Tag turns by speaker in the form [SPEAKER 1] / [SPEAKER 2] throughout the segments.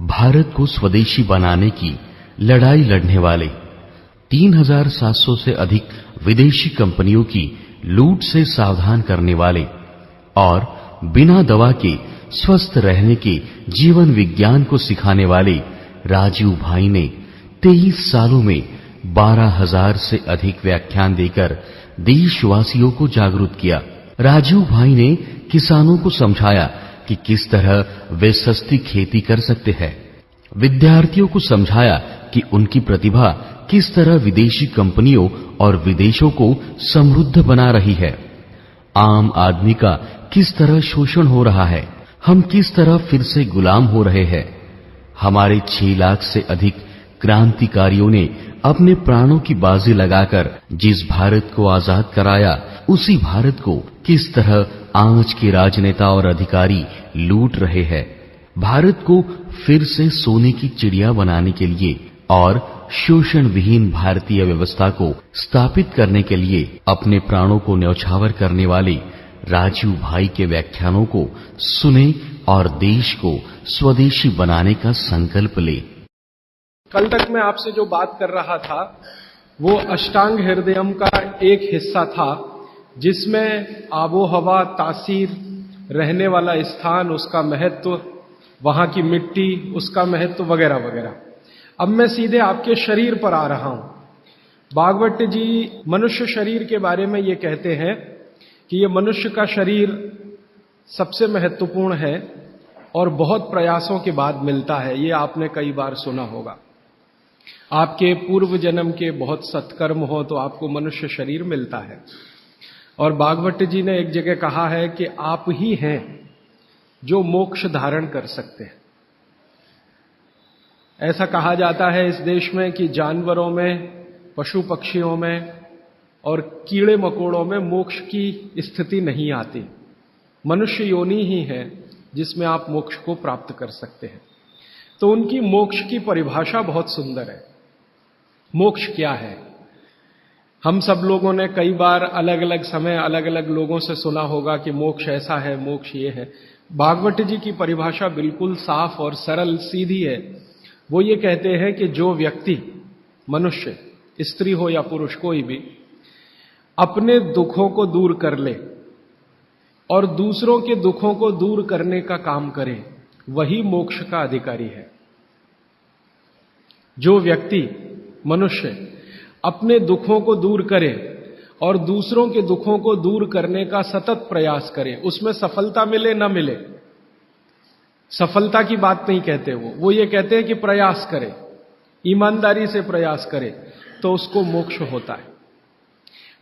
[SPEAKER 1] भारत को स्वदेशी बनाने की लड़ाई लड़ने वाले 3700 से अधिक विदेशी कंपनियों की लूट से सावधान करने वाले और बिना दवा के स्वस्थ रहने के जीवन विज्ञान को सिखाने वाले राजीव भाई ने 23 सालों में 12,000 से अधिक व्याख्यान देकर देशवासियों को जागरूक किया। राजीव भाई ने किसानों को समझाया कि किस तरह वे सस्ती खेती कर सकते हैं। विद्यार्थियों को समझाया कि उनकी प्रतिभा किस तरह विदेशी कंपनियों और विदेशों को समृद्ध बना रही है। आम आदमी का किस तरह शोषण हो रहा है, हम किस तरह फिर से गुलाम हो रहे हैं। हमारे 6 लाख से अधिक क्रांतिकारियों ने अपने प्राणों की बाजी लगाकर जिस भारत को आजाद कराया, उसी भारत को किस तरह आज के राजनेता और अधिकारी लूट रहे हैं। भारत को फिर से सोने की चिड़िया बनाने के लिए और शोषण विहीन भारतीय व्यवस्था को स्थापित करने के लिए अपने प्राणों को न्यौछावर करने वाले राजीव भाई के व्याख्यानों को सुने और देश को स्वदेशी बनाने का संकल्प ले।
[SPEAKER 2] कल तक मैं आपसे जो बात कर रहा था वो अष्टांग हृदयम का एक हिस्सा था, जिसमें आबो हवा, तासीर, रहने वाला स्थान, उसका महत्व, वहां की मिट्टी, उसका महत्व वगैरह वगैरह। अब मैं सीधे आपके शरीर पर आ रहा हूं। भागवत जी मनुष्य शरीर के बारे में ये कहते हैं कि ये मनुष्य का शरीर सबसे महत्वपूर्ण है और बहुत प्रयासों के बाद मिलता है। ये आपने कई बार सुना होगा। आपके पूर्व जन्म के बहुत सत्कर्म हो तो आपको मनुष्य शरीर मिलता है। और भागवत जी ने एक जगह कहा है कि आप ही हैं जो मोक्ष धारण कर सकते हैं। ऐसा कहा जाता है इस देश में कि जानवरों में, पशु पक्षियों में और कीड़े मकोड़ों में मोक्ष की स्थिति नहीं आती। मनुष्य योनि ही है जिसमें आप मोक्ष को प्राप्त कर सकते हैं। तो उनकी मोक्ष की परिभाषा बहुत सुंदर है। मोक्ष क्या है? हम सब लोगों ने कई बार अलग अलग समय अलग अलग लोगों से सुना होगा कि मोक्ष ऐसा है, मोक्ष ये है। भागवत जी की परिभाषा बिल्कुल साफ और सरल सीधी है। वो ये कहते हैं कि जो व्यक्ति, मनुष्य, स्त्री हो या पुरुष, कोई भी, अपने दुखों को दूर कर ले और दूसरों के दुखों को दूर करने का काम करे, वही मोक्ष का अधिकारी है। जो व्यक्ति, मनुष्य, अपने दुखों को दूर करे और दूसरों के दुखों को दूर करने का सतत प्रयास करे, उसमें सफलता मिले न मिले, सफलता की बात नहीं कहते वो ये कहते हैं कि प्रयास करे, ईमानदारी से प्रयास करे, तो उसको मोक्ष होता है।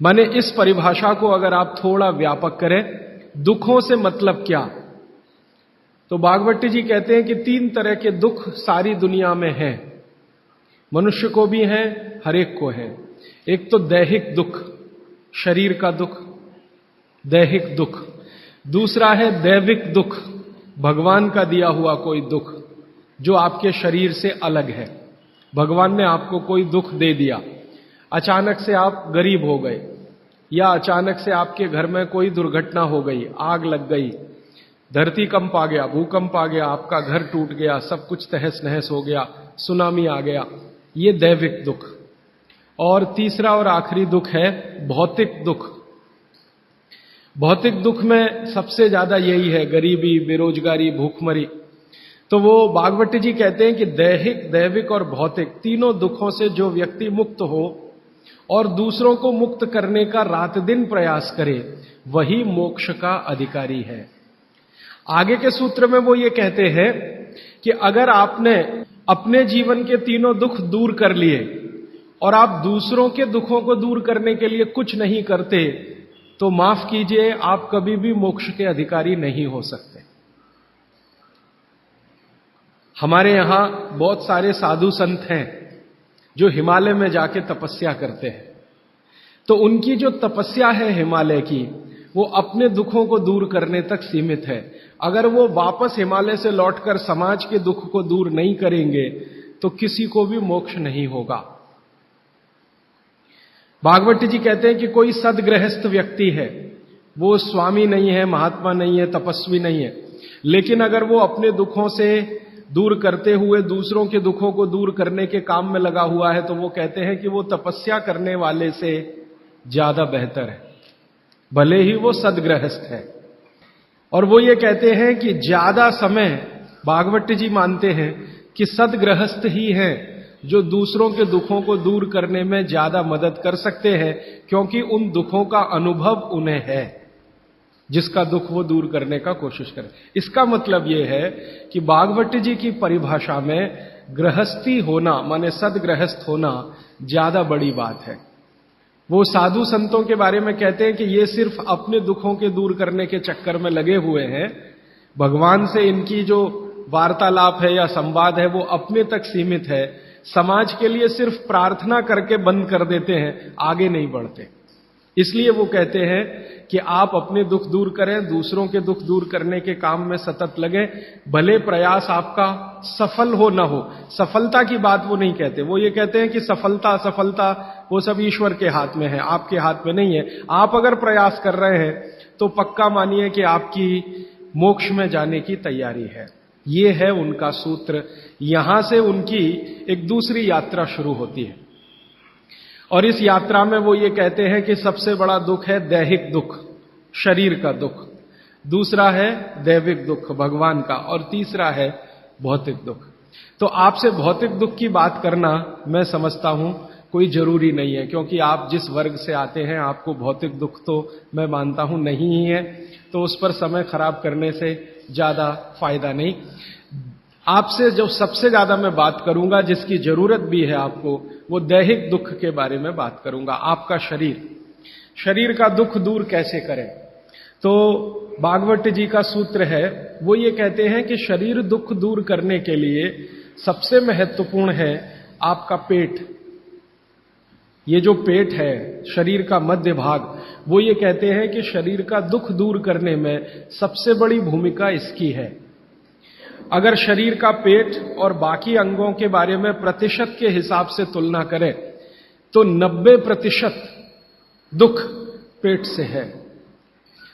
[SPEAKER 2] माने इस परिभाषा को अगर आप थोड़ा व्यापक करें, दुखों से मतलब क्या, तो भागवत जी कहते हैं कि 3 तरह के दुख सारी दुनिया में हैं। मनुष्य को भी हैं, हर एक को है। एक तो दैहिक दुख, शरीर का दुख, दैहिक दुख। दूसरा है दैविक दुख, भगवान का दिया हुआ कोई दुख जो आपके शरीर से अलग है। भगवान ने आपको कोई दुख दे दिया, अचानक से आप गरीब हो गए, या अचानक से आपके घर में कोई दुर्घटना हो गई, आग लग गई, धरती कंप आ गया, भूकंप आ गया, आपका घर टूट गया, सब कुछ तहस नहस हो गया, सुनामी आ गया, ये दैविक दुख। और तीसरा और आखिरी दुख है भौतिक दुख। भौतिक दुख में सबसे ज्यादा यही है, गरीबी, बेरोजगारी, भूखमरी। तो वो भागवत जी कहते हैं कि दैहिक, दैविक और भौतिक, तीनों दुखों से जो व्यक्ति मुक्त हो और दूसरों को मुक्त करने का रात दिन प्रयास करे, वही मोक्ष का अधिकारी है। आगे के सूत्र में वो ये कहते हैं कि अगर आपने अपने जीवन के तीनों दुख दूर कर लिए और आप दूसरों के दुखों को दूर करने के लिए कुछ नहीं करते, तो माफ कीजिए, आप कभी भी मोक्ष के अधिकारी नहीं हो सकते। हमारे यहां बहुत सारे साधु संत हैं जो हिमालय में जाके तपस्या करते हैं। तो उनकी जो तपस्या है हिमालय की, वो अपने दुखों को दूर करने तक सीमित है। अगर वो वापस हिमालय से लौटकर समाज के दुख को दूर नहीं करेंगे तो किसी को भी मोक्ष नहीं होगा। भागवत जी कहते हैं कि कोई सदगृहस्थ व्यक्ति है, वो स्वामी नहीं है, महात्मा नहीं है, तपस्वी नहीं है, लेकिन अगर वो अपने दुखों से दूर करते हुए दूसरों के दुखों को दूर करने के काम में लगा हुआ है, तो वो कहते हैं कि वो तपस्या करने वाले से ज्यादा बेहतर है, भले ही वो सदगृहस्थ है। और वो ये कहते हैं कि ज्यादा समय, भागवत जी मानते हैं कि सदगृहस्थ ही हैं जो दूसरों के दुखों को दूर करने में ज्यादा मदद कर सकते हैं, क्योंकि उन दुखों का अनुभव उन्हें है, जिसका दुख वो दूर करने का कोशिश करें। इसका मतलब यह है कि भागवत जी की परिभाषा में गृहस्थी होना माने सदगृहस्थ होना ज्यादा बड़ी बात है। वो साधु संतों के बारे में कहते हैं कि ये सिर्फ अपने दुखों के दूर करने के चक्कर में लगे हुए हैं, भगवान से इनकी जो वार्तालाप है या संवाद है वो अपने तक सीमित है, समाज के लिए सिर्फ प्रार्थना करके बंद कर देते हैं, आगे नहीं बढ़ते। इसलिए वो कहते हैं कि आप अपने दुख दूर करें, दूसरों के दुख दूर करने के काम में सतत लगे, भले प्रयास आपका सफल हो ना हो। सफलता की बात वो नहीं कहते, वो ये कहते हैं कि सफलता असफलता वो सब ईश्वर के हाथ में है, आपके हाथ में नहीं है। आप अगर प्रयास कर रहे हैं तो पक्का मानिए कि आपकी मोक्ष में जाने की तैयारी है। ये है उनका सूत्र। यहां से उनकी एक दूसरी यात्रा शुरू होती है, और इस यात्रा में वो ये कहते हैं कि सबसे बड़ा दुख है दैहिक दुख, शरीर का दुख, दूसरा है दैविक दुख भगवान का, और तीसरा है भौतिक दुख। तो आपसे भौतिक दुख की बात करना मैं समझता हूं कोई जरूरी नहीं है, क्योंकि आप जिस वर्ग से आते हैं आपको भौतिक दुख तो मैं मानता हूं नहीं ही है, तो उस पर समय खराब करने से ज्यादा फायदा नहीं। आपसे जो सबसे ज्यादा मैं बात करूंगा, जिसकी जरूरत भी है आपको, वो दैहिक दुख के बारे में बात करूंगा। आपका शरीर का दुख दूर कैसे करें? तो भागवत जी का सूत्र है, वो ये कहते हैं कि शरीर दुख दूर करने के लिए सबसे महत्वपूर्ण है आपका पेट। ये जो पेट है, शरीर का मध्य भाग, वो ये कहते हैं कि शरीर का दुख दूर करने में सबसे बड़ी भूमिका इसकी है। अगर शरीर का पेट और बाकी अंगों के बारे में प्रतिशत के हिसाब से तुलना करें तो 90% दुख पेट से है,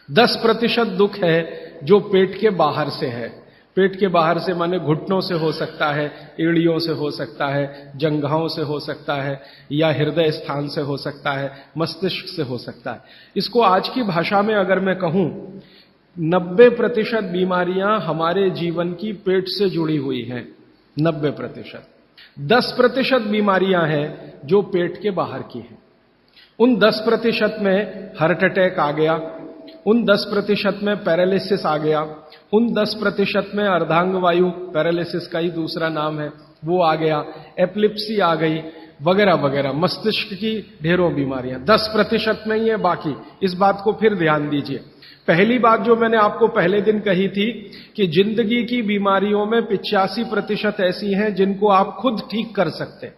[SPEAKER 2] 10% दुख है जो पेट के बाहर से है। पेट के बाहर से माने घुटनों से हो सकता है, एड़ियों से हो सकता है, जंघाओं से हो सकता है, या हृदय स्थान से हो सकता है, मस्तिष्क से हो सकता है। इसको आज की भाषा में अगर मैं कहूं, 90% बीमारियां हमारे जीवन की पेट से जुड़ी हुई हैं, 90%। 10% बीमारियां हैं जो पेट के बाहर की हैं। उन 10% में हार्ट अटैक आ गया, उन 10% में पैरालिसिस आ गया, उन 10% में अर्धांग वायु, पैरालिसिस का ही दूसरा नाम है, वो आ गया, एपिलेप्सी आ गई, वगैरह वगैरह, मस्तिष्क की ढेरों बीमारियां 10% में ही है। बाकी इस बात को फिर ध्यान दीजिए। पहली बात जो मैंने आपको पहले दिन कही थी कि जिंदगी की बीमारियों में 85% ऐसी हैं जिनको आप खुद ठीक कर सकते,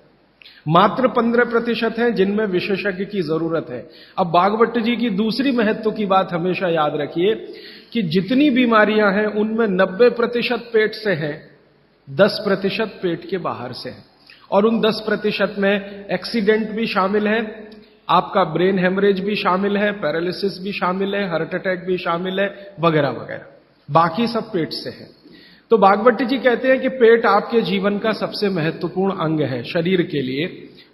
[SPEAKER 2] मात्र 15% हैं जिनमें विशेषज्ञ की जरूरत है। अब भागवत जी की दूसरी महत्व की बात हमेशा याद रखिए कि जितनी बीमारियां हैं उनमें 90% पेट से हैं, 10% पेट के बाहर से है। और उन 10% में एक्सीडेंट भी शामिल है, आपका ब्रेन हेमरेज भी शामिल है, पैरालिसिस भी शामिल है, हार्ट अटैक भी शामिल है, वगैरह वगैरह, बाकी सब पेट से है। तो भागवत जी कहते हैं कि पेट आपके जीवन का सबसे महत्वपूर्ण अंग है शरीर के लिए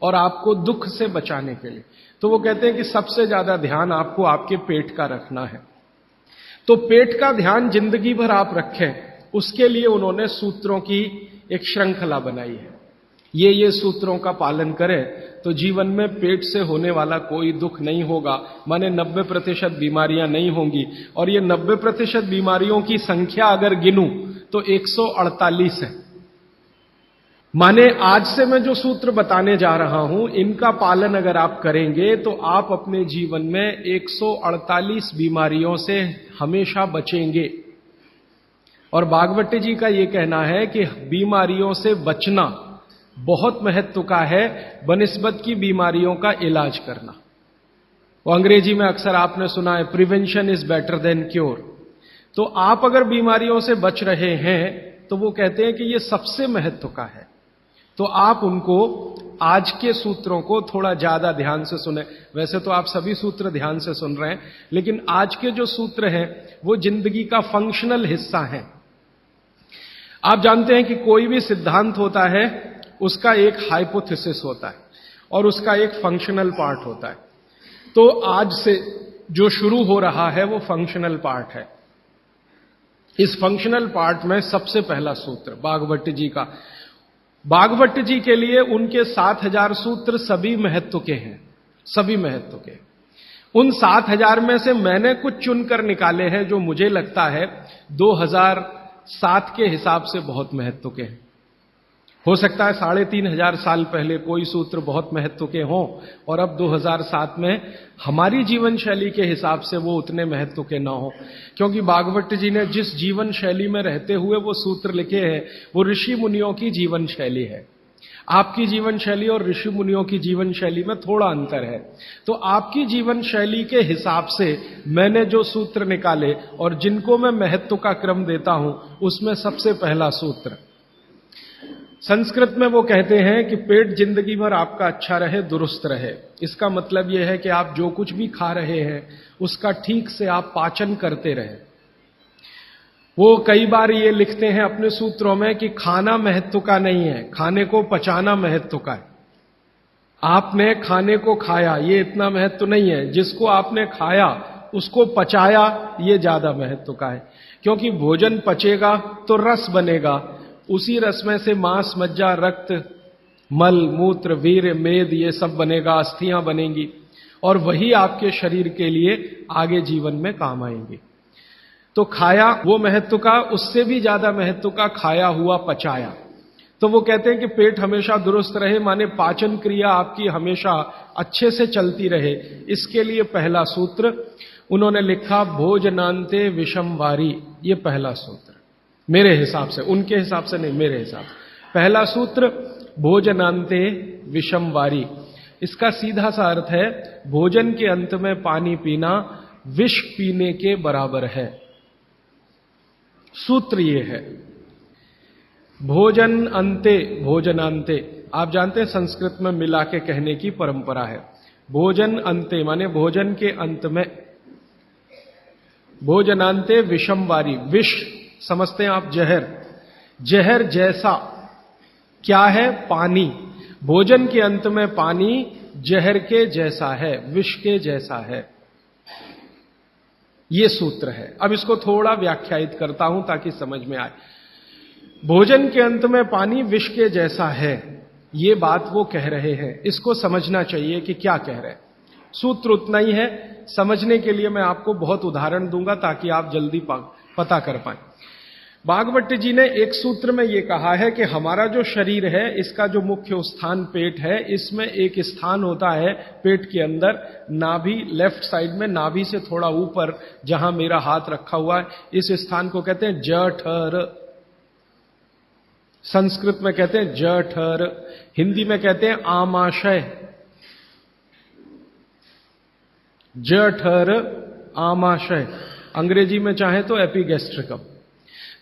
[SPEAKER 2] और आपको दुख से बचाने के लिए। तो वो कहते हैं कि सबसे ज्यादा ध्यान आपको आपके पेट का रखना है। तो पेट का ध्यान जिंदगी भर आप रखें, उसके लिए उन्होंने सूत्रों की एक श्रृंखला बनाई है। ये सूत्रों का पालन करें तो जीवन में पेट से होने वाला कोई दुख नहीं होगा, माने 90% बीमारियां नहीं होंगी। और ये 90% बीमारियों की संख्या अगर गिनूं तो 148 है। माने आज से मैं जो सूत्र बताने जा रहा हूं, इनका पालन अगर आप करेंगे तो आप अपने जीवन में 148 बीमारियों से हमेशा बचेंगे। और भागवत जी का यह कहना है कि बीमारियों से बचना बहुत महत्व का है बनिस्बत की बीमारियों का इलाज करना। वो अंग्रेजी में अक्सर आपने सुना है, prevention is better than cure. तो आप अगर बीमारियों से बच रहे हैं तो वो कहते हैं कि ये सबसे महत्व का है। तो आप उनको आज के सूत्रों को थोड़ा ज्यादा ध्यान से सुने। वैसे तो आप सभी सूत्र ध्यान से सुन रहे हैं, लेकिन आज के जो सूत्र हैं वो जिंदगी का फंक्शनल हिस्सा हैं। आप जानते हैं कि कोई भी सिद्धांत होता है उसका एक हाइपोथेसिस होता है और उसका एक फंक्शनल पार्ट होता है। तो आज से जो शुरू हो रहा है वो फंक्शनल पार्ट है। इस फंक्शनल पार्ट में सबसे पहला सूत्र भागवत जी का, भागवत जी के लिए उनके 7000 सूत्र सभी महत्व के हैं, सभी महत्व के। उन 7000 में से मैंने कुछ चुनकर निकाले हैं जो मुझे लगता है 2007 के हिसाब से बहुत महत्व के हैं। हो सकता है 3500 साल पहले कोई सूत्र बहुत महत्व के हों और अब 2007 में हमारी जीवन शैली के हिसाब से वो उतने महत्व के ना हो, क्योंकि भागवत जी ने जिस जीवन शैली में रहते हुए वो सूत्र लिखे हैं वो ऋषि मुनियों की जीवन शैली है। आपकी जीवन शैली और ऋषि मुनियों की जीवन शैली में थोड़ा अंतर है। तो आपकी जीवन शैली के हिसाब से मैंने जो सूत्र निकाले और जिनको मैं महत्व का क्रम देता हूं, उसमें सबसे पहला सूत्र, संस्कृत में वो कहते हैं कि पेट जिंदगी भर आपका अच्छा रहे, दुरुस्त रहे। इसका मतलब यह है कि आप जो कुछ भी खा रहे हैं उसका ठीक से आप पाचन करते रहें। वो कई बार ये लिखते हैं अपने सूत्रों में कि खाना महत्व का नहीं है, खाने को पचाना महत्व का है। आपने खाने को खाया ये इतना महत्व नहीं है, जिसको आपने खाया उसको पचाया ये ज्यादा महत्व का है। क्योंकि भोजन पचेगा तो रस बनेगा, उसी रस में से मांस, मज्जा, रक्त, मल, मूत्र, वीर्य, मेद ये सब बनेगा, अस्थियां बनेंगी और वही आपके शरीर के लिए आगे जीवन में काम आएंगी। तो खाया वो महत्व का, उससे भी ज्यादा महत्व का खाया हुआ पचाया। तो वो कहते हैं कि पेट हमेशा दुरुस्त रहे, माने पाचन क्रिया आपकी हमेशा अच्छे से चलती रहे। इसके लिए पहला सूत्र उन्होंने लिखा भोजनांते विषम वारी। ये पहला सूत्र मेरे हिसाब से, उनके हिसाब से नहीं, मेरे हिसाब से पहला सूत्र भोजनांते विषम वारी। इसका सीधा सा अर्थ है भोजन के अंत में पानी पीना विष पीने के बराबर है। सूत्र ये है भोजन अंते, भोजनांते। आप जानते हैं संस्कृत में मिला के कहने की परंपरा है। भोजन अंते माने भोजन के अंत में, भोजनांते विषम वारी। विष समझते हैं आप जहर, जहर जैसा क्या है? पानी। भोजन के अंत में पानी जहर के जैसा है, विष के जैसा है। ये सूत्र है। अब इसको थोड़ा व्याख्यायित करता हूं ताकि समझ में आए। भोजन के अंत में पानी विष के जैसा है, ये बात वो कह रहे हैं। इसको समझना चाहिए कि क्या कह रहे हैं। सूत्र उतना ही है, समझने के लिए मैं आपको बहुत उदाहरण दूंगा ताकि आप जल्दी पता कर पाएं। भागवत जी ने एक सूत्र में यह कहा है कि हमारा जो शरीर है इसका जो मुख्य स्थान पेट है, इसमें एक स्थान होता है पेट के अंदर, नाभि, लेफ्ट साइड में नाभि से थोड़ा ऊपर जहां मेरा हाथ रखा हुआ है, इस स्थान को कहते हैं जठर। संस्कृत में कहते हैं जठर, हिंदी में कहते हैं आमाशय। जठर, आमाशय, अंग्रेजी में चाहे तो एपिगैस्ट्रिकम।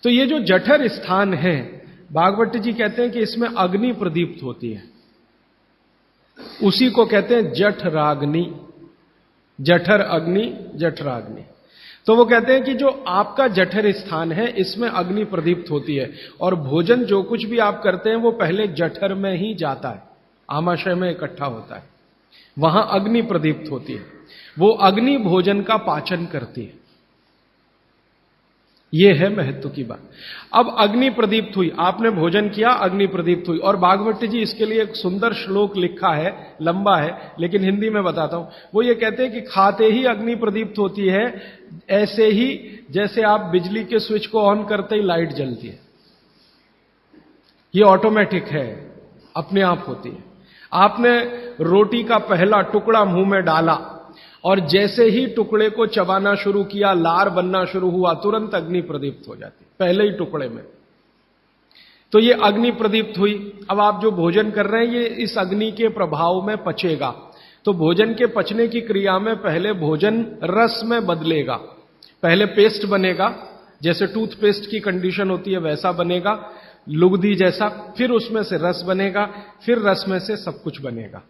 [SPEAKER 2] तो ये जो जठर स्थान है, भागवत जी कहते हैं कि इसमें अग्नि प्रदीप्त होती है, उसी को कहते हैं जठराग्नि। जठर अग्नि, जठराग्नि। तो वो कहते हैं कि जो आपका जठर स्थान है इसमें अग्नि प्रदीप्त होती है और भोजन जो कुछ भी आप करते हैं वो पहले जठर में ही जाता है, आमाशय में इकट्ठा होता है, वहां अग्नि प्रदीप्त होती है। वो अग्नि भोजन का पाचन करती है। ये है महत्व की बात। अब अग्नि प्रदीप्त हुई, आपने भोजन किया, अग्नि प्रदीप्त हुई। और भागवत जी इसके लिए एक सुंदर श्लोक लिखा है, लंबा है लेकिन हिंदी में बताता हूं। वो ये कहते हैं कि खाते ही अग्नि प्रदीप्त होती है, ऐसे ही जैसे आप बिजली के स्विच को ऑन करते ही लाइट जलती है। ये ऑटोमेटिक है, अपने आप होती है। आपने रोटी का पहला टुकड़ा मुंह में डाला और जैसे ही टुकड़े को चबाना शुरू किया, लार बनना शुरू हुआ, तुरंत अग्नि प्रदीप्त हो जाती, पहले ही टुकड़े में। तो ये अग्नि प्रदीप्त हुई। अब आप जो भोजन कर रहे हैं ये इस अग्नि के प्रभाव में पचेगा। तो भोजन के पचने की क्रिया में पहले भोजन रस में बदलेगा। पहले पेस्ट बनेगा, जैसे टूथपेस्ट की कंडीशन होती है वैसा बनेगा, लुगदी जैसा। फिर उसमें से रस बनेगा, फिर रस में से सब कुछ बनेगा।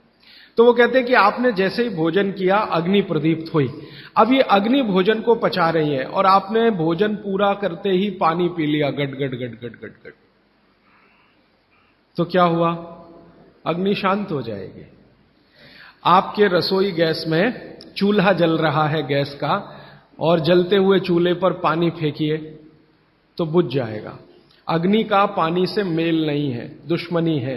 [SPEAKER 2] तो वो कहते हैं कि आपने जैसे ही भोजन किया अग्नि प्रदीप्त हुई। अब ये अग्नि भोजन को पचा रही है और आपने भोजन पूरा करते ही पानी पी लिया, गट गट गट गट गट गट, तो क्या हुआ? अग्नि शांत हो जाएगी। आपके रसोई गैस में चूल्हा जल रहा है गैस का, और जलते हुए चूल्हे पर पानी फेंकिए तो बुझ जाएगा। अग्नि का पानी से मेल नहीं है, दुश्मनी है।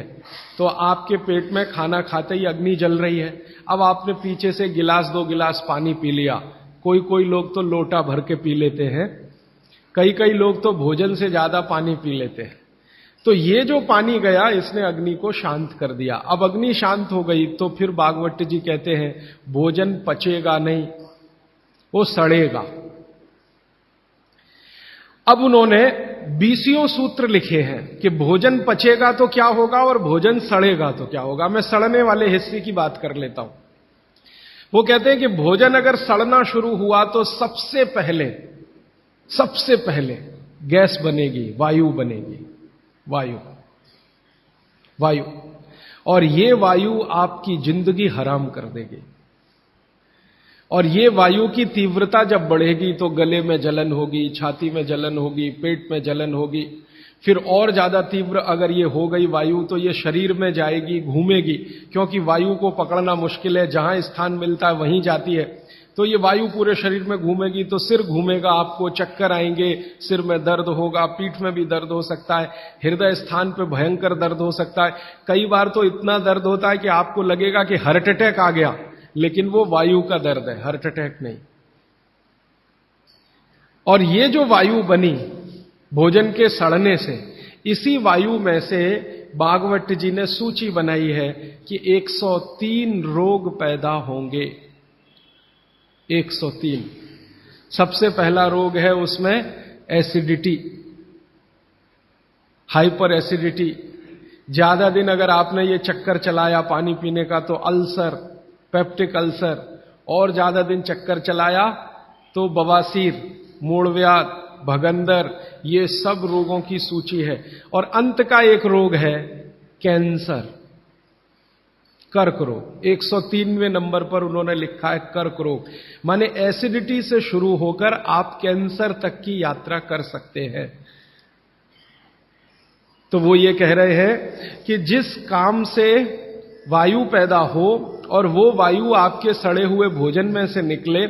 [SPEAKER 2] तो आपके पेट में खाना खाते ही अग्नि जल रही है। अब आपने पीछे से गिलास 2 गिलास पानी पी लिया। कोई कोई लोग तो लोटा भर के पी लेते हैं, कई कई लोग तो भोजन से ज्यादा पानी पी लेते हैं। तो ये जो पानी गया इसने अग्नि को शांत कर दिया। अब अग्नि शांत हो गई तो फिर भागवत जी कहते हैं भोजन पचेगा नहीं, वो सड़ेगा। अब उन्होंने 20 सूत्र लिखे हैं कि भोजन पचेगा तो क्या होगा और भोजन सड़ेगा तो क्या होगा। मैं सड़ने वाले हिस्से की बात कर लेता हूं। वो कहते हैं कि भोजन अगर सड़ना शुरू हुआ तो सबसे पहले गैस बनेगी, वायु बनेगी, वायु। और ये वायु आपकी जिंदगी हराम कर देगी। और ये वायु की तीव्रता जब बढ़ेगी तो गले में जलन होगी, छाती में जलन होगी, पेट में जलन होगी। फिर और ज्यादा तीव्र अगर ये हो गई वायु तो ये शरीर में जाएगी, घूमेगी, क्योंकि वायु को पकड़ना मुश्किल है, जहां स्थान मिलता है वहीं जाती है। तो ये वायु पूरे शरीर में घूमेगी तो सिर घूमेगा, आपको चक्कर आएंगे, सिर में दर्द होगा, पीठ में भी दर्द हो सकता है, हृदय स्थान पे भयंकर दर्द हो सकता है। कई बार तो इतना दर्द होता है कि आपको लगेगा कि हार्ट अटैक आ गया, लेकिन वो वायु का दर्द है, हार्ट अटैक नहीं। और ये जो वायु बनी भोजन के सड़ने से, इसी वायु में से भागवत जी ने सूची बनाई है कि 103 रोग पैदा होंगे। 103। सबसे पहला रोग है उसमें एसिडिटी, हाइपर एसिडिटी। ज्यादा दिन अगर आपने ये चक्कर चलाया पानी पीने का तो अल्सर, पेप्टिक अल्सर, और ज्यादा दिन चक्कर चलाया तो बवासीर, मूढ़व्याध, भगंदर, ये सब रोगों की सूची है। और अंत का एक रोग है कैंसर, कर्क रोग। 103वें नंबर पर उन्होंने लिखा है कर्क रोग। माने एसिडिटी से शुरू होकर आप कैंसर तक की यात्रा कर सकते हैं। तो वो ये कह रहे हैं कि जिस काम से वायु पैदा हो और वो वायु आपके सड़े हुए भोजन में से निकले,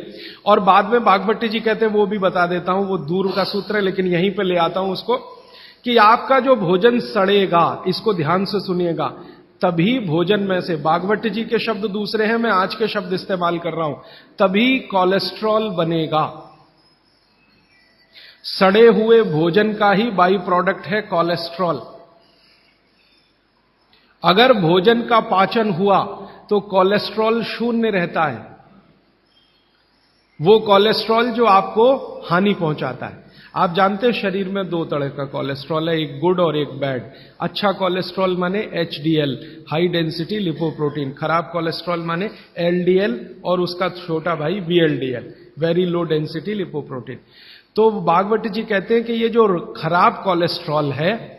[SPEAKER 2] और बाद में भागवत जी कहते हैं, वो भी बता देता हूं, वो दूर का सूत्र है लेकिन यहीं पे ले आता हूं उसको, कि आपका जो भोजन सड़ेगा, इसको ध्यान से सुनिएगा, तभी भोजन में से, भागवत जी के शब्द दूसरे हैं, मैं आज के शब्द इस्तेमाल कर रहा हूं, तभी कोलेस्ट्रॉल बनेगा। सड़े हुए भोजन का ही बाई प्रोडक्ट है कोलेस्ट्रॉल। अगर भोजन का पाचन हुआ तो कोलेस्ट्रॉल शून्य रहता है, वो कोलेस्ट्रॉल जो आपको हानि पहुंचाता है। आप जानते हैं शरीर में 2 तरह का कोलेस्ट्रॉल है, एक गुड और एक बैड। अच्छा कोलेस्ट्रॉल माने एचडीएल, हाई डेंसिटी लिपोप्रोटीन। खराब कोलेस्ट्रॉल माने एलडीएल और उसका छोटा भाई VLDL, very low density lipoprotein. तो भागवत जी कहते हैं कि ये जो खराब कोलेस्ट्रॉल है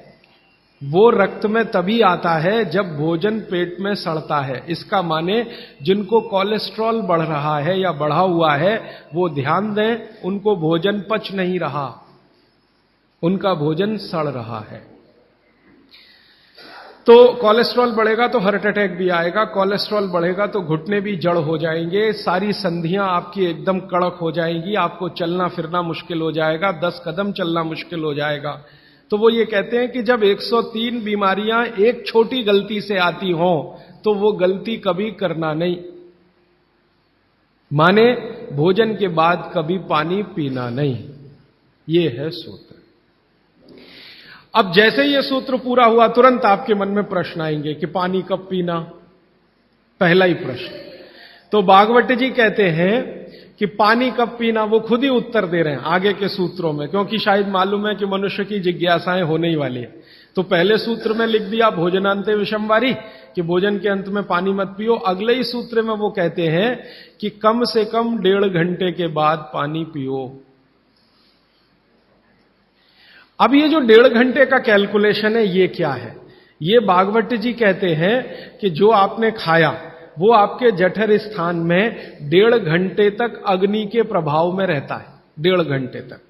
[SPEAKER 2] वो रक्त में तभी आता है जब भोजन पेट में सड़ता है। इसका माने जिनको कोलेस्ट्रॉल बढ़ रहा है या बढ़ा हुआ है वो ध्यान दें, उनको भोजन पच नहीं रहा, उनका भोजन सड़ रहा है। तो कोलेस्ट्रॉल बढ़ेगा तो हार्ट अटैक भी आएगा, कोलेस्ट्रॉल बढ़ेगा तो घुटने भी जड़ हो जाएंगे, सारी संधियां आपकी एकदम कड़क हो जाएंगी, आपको चलना फिरना मुश्किल हो जाएगा, 10 कदम चलना मुश्किल हो जाएगा। तो वो ये कहते हैं कि जब 103 बीमारियां एक छोटी गलती से आती हों तो वो गलती कभी करना नहीं। माने भोजन के बाद कभी पानी पीना नहीं। ये है सूत्र। अब जैसे ये सूत्र पूरा हुआ तुरंत आपके मन में प्रश्न आएंगे कि पानी कब पीना, पहला ही प्रश्न। तो भागवत जी कहते हैं कि पानी कब पीना वो खुद ही उत्तर दे रहे हैं आगे के सूत्रों में, क्योंकि शायद मालूम है कि मनुष्य की जिज्ञासाएं होने ही वाली है। तो पहले सूत्र में लिख दिया भोजनांते विषमवारी, कि भोजन के अंत में पानी मत पियो। अगले ही सूत्र में वो कहते हैं कि कम से कम 1.5 घंटे के बाद पानी पियो। अब ये जो 1.5 घंटे का कैलकुलेशन है ये क्या है? ये भागवत जी कहते हैं कि जो आपने खाया वो आपके जठर स्थान में 1.5 घंटे तक अग्नि के प्रभाव में रहता है, 1.5 घंटे तक।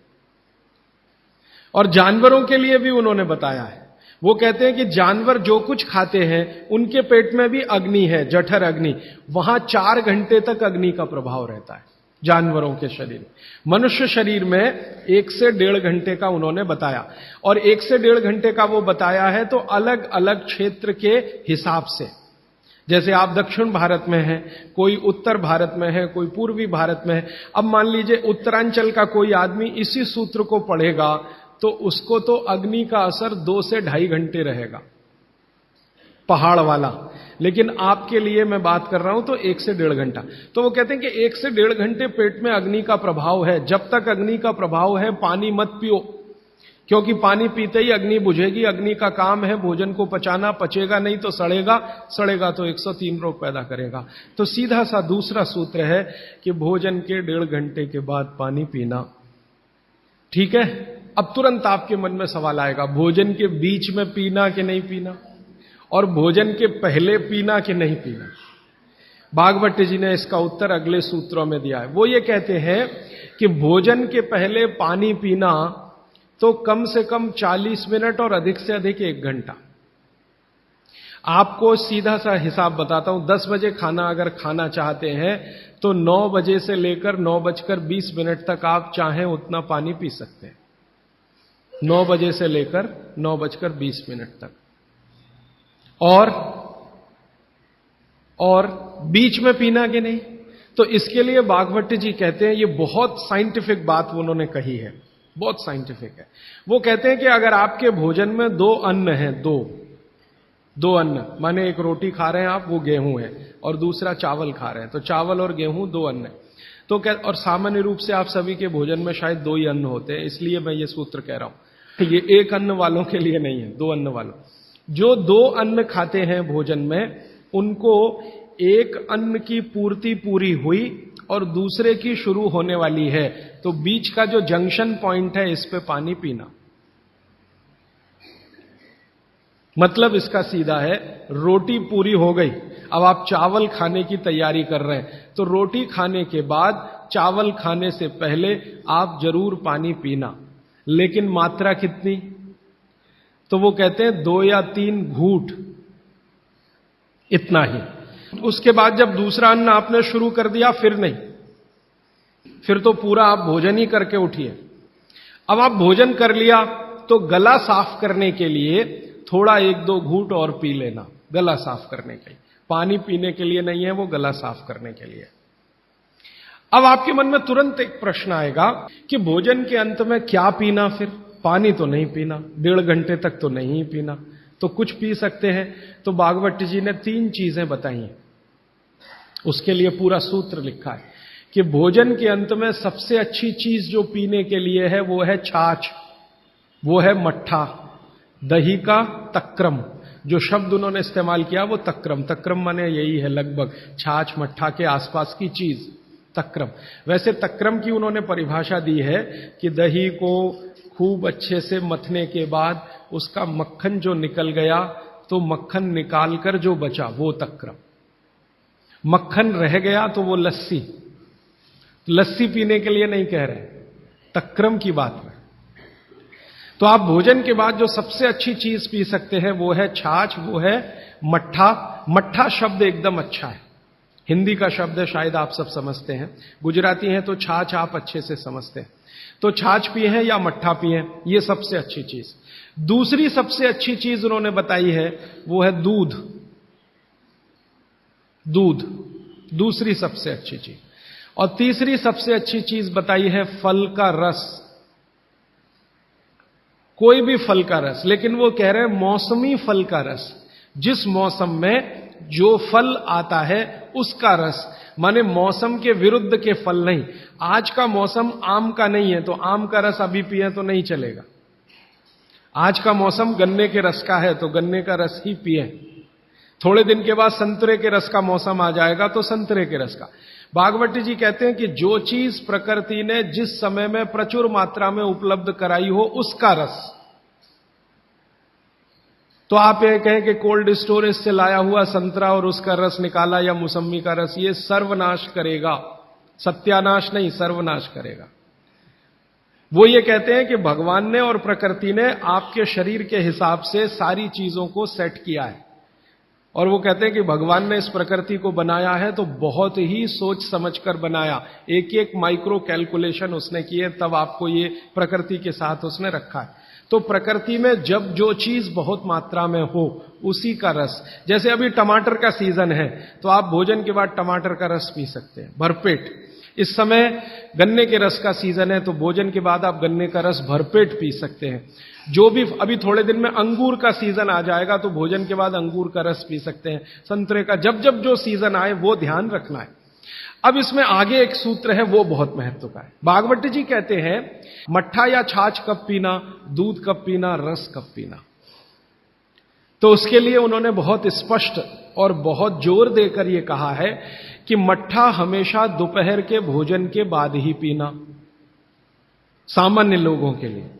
[SPEAKER 2] और जानवरों के लिए भी उन्होंने बताया है। वो कहते हैं कि जानवर जो कुछ खाते हैं उनके पेट में भी अग्नि है, जठर अग्नि, वहां 4 घंटे तक अग्नि का प्रभाव रहता है जानवरों के शरीर में। मनुष्य शरीर में 1 से 1.5 घंटे का उन्होंने बताया, और 1 से 1.5 घंटे का वो बताया है तो अलग अलग क्षेत्र के हिसाब से। जैसे आप दक्षिण भारत में हैं, कोई उत्तर भारत में है, कोई पूर्वी भारत में है। अब मान लीजिए उत्तरांचल का कोई आदमी इसी सूत्र को पढ़ेगा तो उसको तो अग्नि का असर 2 से 2.5 घंटे रहेगा, पहाड़ वाला। लेकिन आपके लिए मैं बात कर रहा हूं तो 1 से 1.5 घंटा। तो वो कहते हैं कि 1 से 1.5 घंटे पेट में अग्नि का प्रभाव है। जब तक अग्नि का प्रभाव है पानी मत पियो, क्योंकि पानी पीते ही अग्नि बुझेगी। अग्नि का काम है भोजन को पचाना, पचेगा नहीं तो सड़ेगा, सड़ेगा तो 103 रोग पैदा करेगा। तो सीधा सा दूसरा सूत्र है कि भोजन के 1.5 घंटे के बाद पानी पीना। ठीक है, अब तुरंत आपके मन में सवाल आएगा, भोजन के बीच में पीना कि नहीं पीना, और भोजन के पहले पीना कि नहीं पीना। भागवत जी ने इसका उत्तर अगले सूत्रों में दिया है। वो ये कहते हैं कि भोजन के पहले पानी पीना तो कम से कम 40 मिनट और अधिक से अधिक 1 घंटा। आपको सीधा सा हिसाब बताता हूं, 10 बजे खाना अगर खाना चाहते हैं तो 9 बजे से लेकर 9:20 तक आप चाहें उतना पानी पी सकते हैं। 9 बजे से लेकर 9:20 तक। और बीच में पीना कि नहीं, तो इसके लिए भागवत जी कहते हैं, ये बहुत साइंटिफिक बात उन्होंने कही है, बहुत साइंटिफिक है। वो कहते हैं कि अगर आपके भोजन में 2 अन्न हैं, दो अन्न, माने एक रोटी खा रहे हैं आप, वो गेहूं है, और दूसरा चावल खा रहे हैं, तो चावल और गेहूं 2 अन्न है। तो और सामान्य रूप से आप सभी के भोजन में शायद 2 ही अन्न होते हैं, इसलिए मैं ये सूत्र कह रहा हूं। ये 1 अन्न वालों के लिए नहीं है, 2 अन्न वालों। जो 2 अन्न खाते हैं भोजन में, उनको एक अन्न की पूर्ति पूरी हुई और दूसरे की शुरू होने वाली है, तो बीच का जो जंक्शन पॉइंट है, इस पे पानी पीना। मतलब इसका सीधा है, रोटी पूरी हो गई, अब आप चावल खाने की तैयारी कर रहे हैं, तो रोटी खाने के बाद चावल खाने से पहले आप जरूर पानी पीना। लेकिन मात्रा कितनी? तो वो कहते हैं 2 या 3 घूंट, इतना ही। उसके बाद जब दूसरा अन्न आपने शुरू कर दिया, फिर नहीं, फिर तो पूरा आप भोजन ही करके उठिए। अब आप भोजन कर लिया तो गला साफ करने के लिए थोड़ा 1-2 घूंट और पी लेना, गला साफ करने के लिए। पानी पीने के लिए नहीं है, वो गला साफ करने के लिए। अब आपके मन में तुरंत एक प्रश्न आएगा कि भोजन के अंत में क्या पीना? फिर पानी तो नहीं पीना, 1.5 घंटे तक तो नहीं पीना, तो कुछ पी सकते हैं। तो भागवत जी ने 3 चीजें बताई हैं, उसके लिए पूरा सूत्र लिखा है कि भोजन के अंत में सबसे अच्छी चीज जो पीने के लिए है वो है छाछ, वो है मट्ठा, दही का तक्रम। जो शब्द उन्होंने इस्तेमाल किया वो तक्रम, तक्रम माने यही है लगभग छाछ मट्ठा के आसपास की चीज, तक्रम। वैसे तक्रम की उन्होंने परिभाषा दी है कि दही को खूब अच्छे से मथने के बाद उसका मक्खन जो निकल गया, तो मक्खन निकालकर जो बचा वो तक्रम। मक्खन रह गया तो वो लस्सी, लस्सी पीने के लिए नहीं कह रहे, तक्रम की बात है। तो आप भोजन के बाद जो सबसे अच्छी चीज पी सकते हैं वो है छाछ, वो है मट्ठा। मट्ठा शब्द एकदम अच्छा है, हिंदी का शब्द है, शायद आप सब समझते हैं। गुजराती हैं तो छाछ आप अच्छे से समझते हैं। तो छाछ पिए हैं या मट्ठा पिए, ये सबसे अच्छी चीज। दूसरी सबसे अच्छी चीज उन्होंने बताई है वो है दूध, दूध दूसरी सबसे अच्छी चीज। और तीसरी सबसे अच्छी चीज बताई है फल का रस, कोई भी फल का रस, लेकिन वो कह रहे हैं मौसमी फल का रस, जिस मौसम में जो फल आता है उसका रस, माने मौसम के विरुद्ध के फल नहीं। आज का मौसम आम का नहीं है तो आम का रस अभी पिए तो नहीं चलेगा। आज का मौसम गन्ने के रस का है तो गन्ने का रस ही पिए। थोड़े दिन के बाद संतरे के रस का मौसम आ जाएगा तो संतरे के रस का। भागवत जी कहते हैं कि जो चीज प्रकृति ने जिस समय में प्रचुर मात्रा में उपलब्ध कराई हो उसका रस, तो आप ये कहें कि कोल्ड स्टोरेज से लाया हुआ संतरा और उसका रस निकाला या मौसम्मी का रस, ये सर्वनाश करेगा, सत्यानाश नहीं, सर्वनाश करेगा। वो ये कहते हैं कि भगवान ने और प्रकृति ने आपके शरीर के हिसाब से सारी चीजों को सेट किया है, और वो कहते हैं कि भगवान ने इस प्रकृति को बनाया है तो बहुत ही सोच समझकर बनाया, एक एक माइक्रो कैलकुलेशन उसने किए, तब आपको ये प्रकृति के साथ उसने रखा है। तो प्रकृति में जब जो चीज बहुत मात्रा में हो उसी का रस, जैसे अभी टमाटर का सीजन है तो आप भोजन के बाद टमाटर का रस पी सकते हैं भरपेट। इस समय गन्ने के रस का सीजन है तो भोजन के बाद आप गन्ने का रस भरपेट पी सकते हैं। जो भी अभी थोड़े दिन में अंगूर का सीजन आ जाएगा तो भोजन के बाद अंगूर का रस पी सकते हैं, संतरे का, जब जब जो सीजन आए वो ध्यान रखना है। अब इसमें आगे एक सूत्र है, वो बहुत महत्व का है। भागवत जी कहते हैं मट्ठा या छाछ कब पीना, दूध कब पीना, रस कब पीना। तो उसके लिए उन्होंने बहुत स्पष्ट और बहुत जोर देकर यह कहा है कि मट्ठा हमेशा दोपहर के भोजन के बाद ही पीना, सामान्य लोगों के लिए।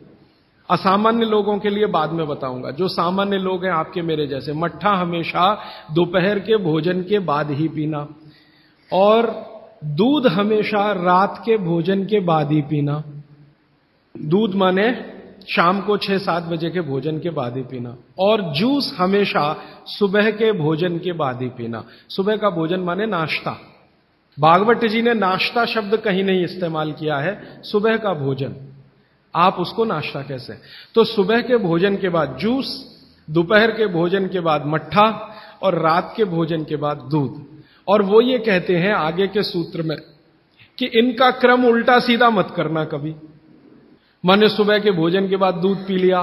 [SPEAKER 2] असामान्य लोगों के लिए बाद में बताऊंगा, जो सामान्य लोग हैं आपके मेरे जैसे, मट्ठा हमेशा दोपहर के भोजन के बाद ही पीना, और दूध हमेशा रात के भोजन के बाद ही पीना। दूध माने शाम को 6-7 बजे के भोजन के बाद ही पीना, और जूस हमेशा सुबह के भोजन के बाद ही पीना। सुबह का भोजन माने नाश्ता। भागवत जी ने नाश्ता शब्द कहीं नहीं इस्तेमाल किया है, सुबह का भोजन, आप उसको नाश्ता कैसे। तो सुबह के भोजन के बाद जूस, दोपहर के भोजन के बाद मट्ठा, और रात के भोजन के बाद दूध। और वो ये कहते हैं आगे के सूत्र में कि इनका क्रम उल्टा सीधा मत करना कभी। माने सुबह के भोजन के बाद दूध पी लिया,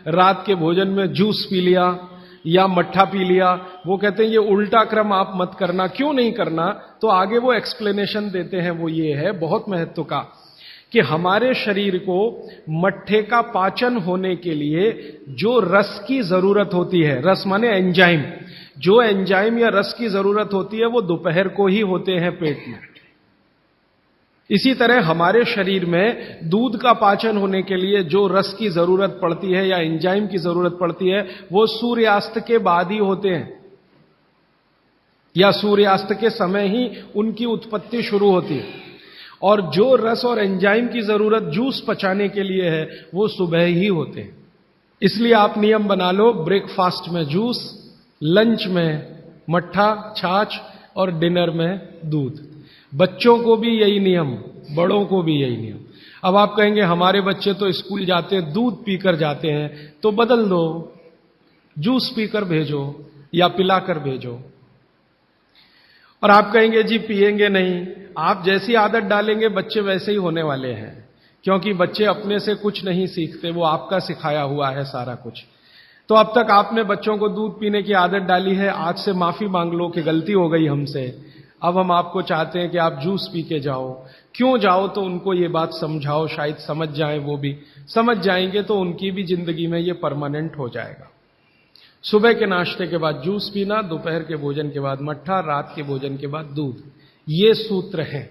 [SPEAKER 2] रात के भोजन में जूस पी लिया या मट्ठा पी लिया, वो कहते हैं ये उल्टा क्रम आप मत करना। क्यों नहीं करना, तो आगे वो एक्सप्लेनेशन देते हैं, वो ये है बहुत महत्व का, कि हमारे शरीर को मट्ठे का पाचन होने के लिए जो रस की जरूरत होती है, रस माने एंजाइम, जो एंजाइम या रस की जरूरत होती है वो दोपहर को ही होते हैं पेट में। इसी तरह हमारे शरीर में दूध का पाचन होने के लिए जो रस की जरूरत पड़ती है या एंजाइम की जरूरत पड़ती है वो सूर्यास्त के बाद ही होते हैं, या सूर्यास्त के समय ही उनकी उत्पत्ति शुरू होती है। और जो रस और एंजाइम की जरूरत जूस पचाने के लिए है वो सुबह ही होते हैं। इसलिए आप नियम बना लो, ब्रेकफास्ट में जूस, लंच में मट्ठा छाछ, और डिनर में दूध। बच्चों को भी यही नियम, बड़ों को भी यही नियम। अब आप कहेंगे हमारे बच्चे तो स्कूल जाते हैं दूध पीकर जाते हैं, तो बदल दो, जूस पीकर भेजो या पिलाकर भेजो। और आप कहेंगे जी पिएंगे नहीं, आप जैसी आदत डालेंगे बच्चे वैसे ही होने वाले हैं, क्योंकि बच्चे अपने से कुछ नहीं सीखते, वो आपका सिखाया हुआ है सारा कुछ। तो अब तक आपने बच्चों को दूध पीने की आदत डाली है, आज से माफी मांग लो कि गलती हो गई हमसे, अब हम आपको चाहते हैं कि आप जूस पी के जाओ। क्यों जाओ, तो उनको ये बात समझाओ, शायद समझ जाएं, वो भी समझ जाएंगे तो उनकी भी जिंदगी में ये परमानेंट हो जाएगा। सुबह के नाश्ते के बाद जूस पीना, दोपहर के भोजन के बाद मट्ठा, रात के भोजन के बाद दूध, ये सूत्र है।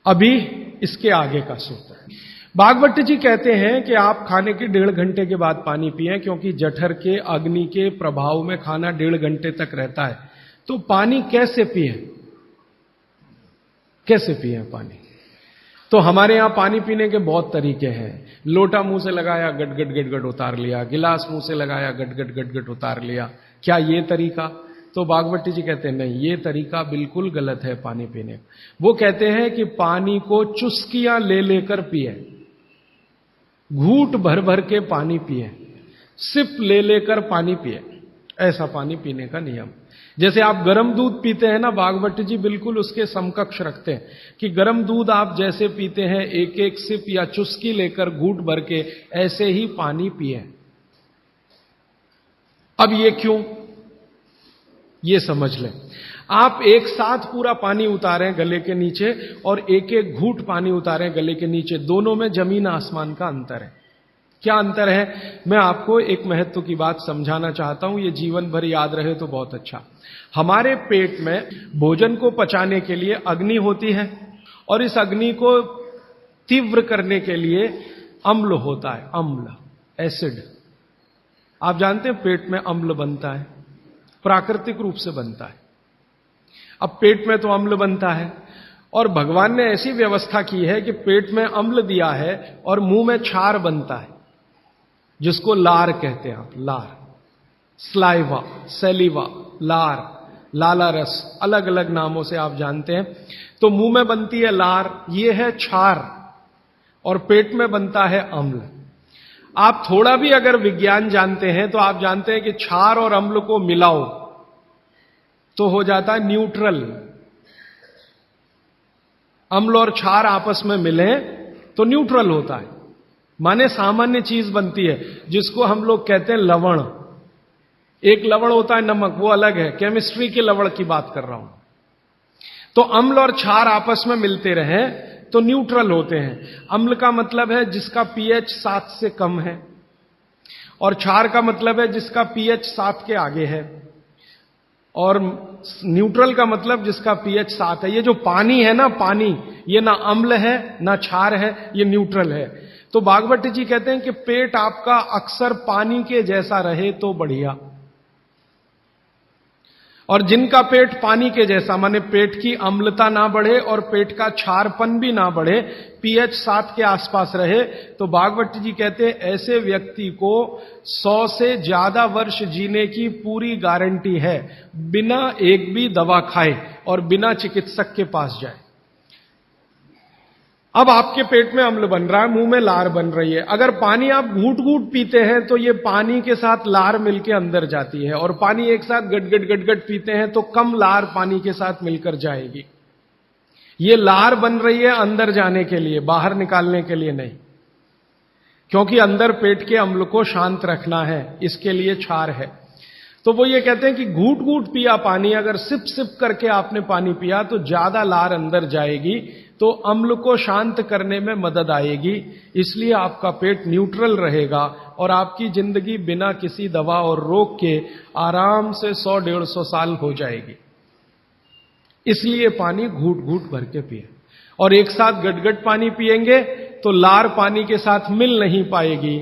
[SPEAKER 2] अभी इसके आगे का सूत्र है। भागवत जी कहते हैं कि आप खाने के 1.5 घंटे के बाद पानी पिएं, क्योंकि जठर के अग्नि के प्रभाव में खाना 1.5 घंटे तक रहता है। तो पानी कैसे पिएं, कैसे पिएं पानी? तो हमारे यहां पानी पीने के बहुत तरीके हैं। लोटा मुंह से लगाया, गट गट गट गट उतार लिया, गिलास मुंह से लगाया, गट गट गट गट उतार लिया। क्या ये तरीका? तो भागवत जी कहते हैं नहीं, ये तरीका बिल्कुल गलत है पानी पीने का। वो कहते हैं कि पानी को चुस्कियां ले लेकर पिए, घूंट भर भर के पानी पिए, सिप ले लेकर पानी पिए, ऐसा पानी पीने का नियम। जैसे आप गर्म दूध पीते हैं ना, भागवत जी बिल्कुल उसके समकक्ष रखते हैं कि गर्म दूध आप जैसे पीते हैं एक एक सिप या चुस्की लेकर घूंट भर के, ऐसे ही पानी पिए। अब ये क्यों, ये समझ लें। आप एक साथ पूरा पानी उतारें गले के नीचे और एक एक घूंट पानी उतारें गले के नीचे, दोनों में जमीन आसमान का अंतर है। क्या अंतर है? मैं आपको एक महत्व की बात समझाना चाहता हूं, ये जीवन भर याद रहे तो बहुत अच्छा। हमारे पेट में भोजन को पचाने के लिए अग्नि होती है, और इस अग्नि को तीव्र करने के लिए अम्ल होता है, अम्ल, एसिड। आप जानते हैं पेट में अम्ल बनता है, प्राकृतिक रूप से बनता है। अब पेट में तो अम्ल बनता है और भगवान ने ऐसी व्यवस्था की है कि पेट में अम्ल दिया है और मुंह में क्षार बनता है, जिसको लार कहते हैं आप, लार, स्लाइवा, सेलिवा, लार, लाला रस, अलग अलग नामों से आप जानते हैं। तो मुंह में बनती है लार, ये है क्षार, और पेट में बनता है अम्ल। आप थोड़ा भी अगर विज्ञान जानते हैं तो आप जानते हैं कि क्षार और अम्ल को मिलाओ तो हो जाता है न्यूट्रल। अम्ल और क्षार आपस में मिले तो न्यूट्रल होता है, माने सामान्य चीज बनती है, जिसको हम लोग कहते हैं लवण। एक लवण होता है नमक, वो अलग है, केमिस्ट्री के लवण की बात कर रहा हूं। तो अम्ल और क्षार आपस में मिलते रहे तो न्यूट्रल होते हैं। अम्ल का मतलब है जिसका पीएच 7 से कम है, और क्षार का मतलब है जिसका पीएच 7 के आगे है, और न्यूट्रल का मतलब जिसका पीएच 7 है। ये जो पानी है ना, पानी, ये ना अम्ल है ना क्षार है, ये न्यूट्रल है। तो भागवत जी कहते हैं कि पेट आपका अक्सर पानी के जैसा रहे तो बढ़िया, और जिनका पेट पानी के जैसा, माने पेट की अम्लता ना बढ़े और पेट का क्षारपन भी ना बढ़े, पीएच 7 के आसपास रहे, तो भागवत जी कहते हैं ऐसे व्यक्ति को 100 से ज्यादा वर्ष जीने की पूरी गारंटी है, बिना एक भी दवा खाए और बिना चिकित्सक के पास जाए। अब आपके पेट में अम्ल बन रहा है, मुंह में लार बन रही है। अगर पानी आप घूट घूट पीते हैं तो ये पानी के साथ लार मिलकर अंदर जाती है, और पानी एक साथ गटगट गटगट पीते हैं तो कम लार पानी के साथ मिलकर जाएगी। ये लार बन रही है अंदर जाने के लिए, बाहर निकालने के लिए नहीं, क्योंकि अंदर पेट के अम्ल को शांत रखना है, इसके लिए क्षार है। तो वो ये कहते हैं कि घूट घूट पिया पानी, अगर सिप सिप करके आपने पानी पिया तो ज्यादा लार अंदर जाएगी, तो अम्ल को शांत करने में मदद आएगी, इसलिए आपका पेट न्यूट्रल रहेगा और आपकी जिंदगी बिना किसी दवा और रोग के आराम से 100-150 साल हो जाएगी। इसलिए पानी घूट घूट भर के पिए, और एक साथ गटगट पानी पिएंगे तो लार पानी के साथ मिल नहीं पाएगी,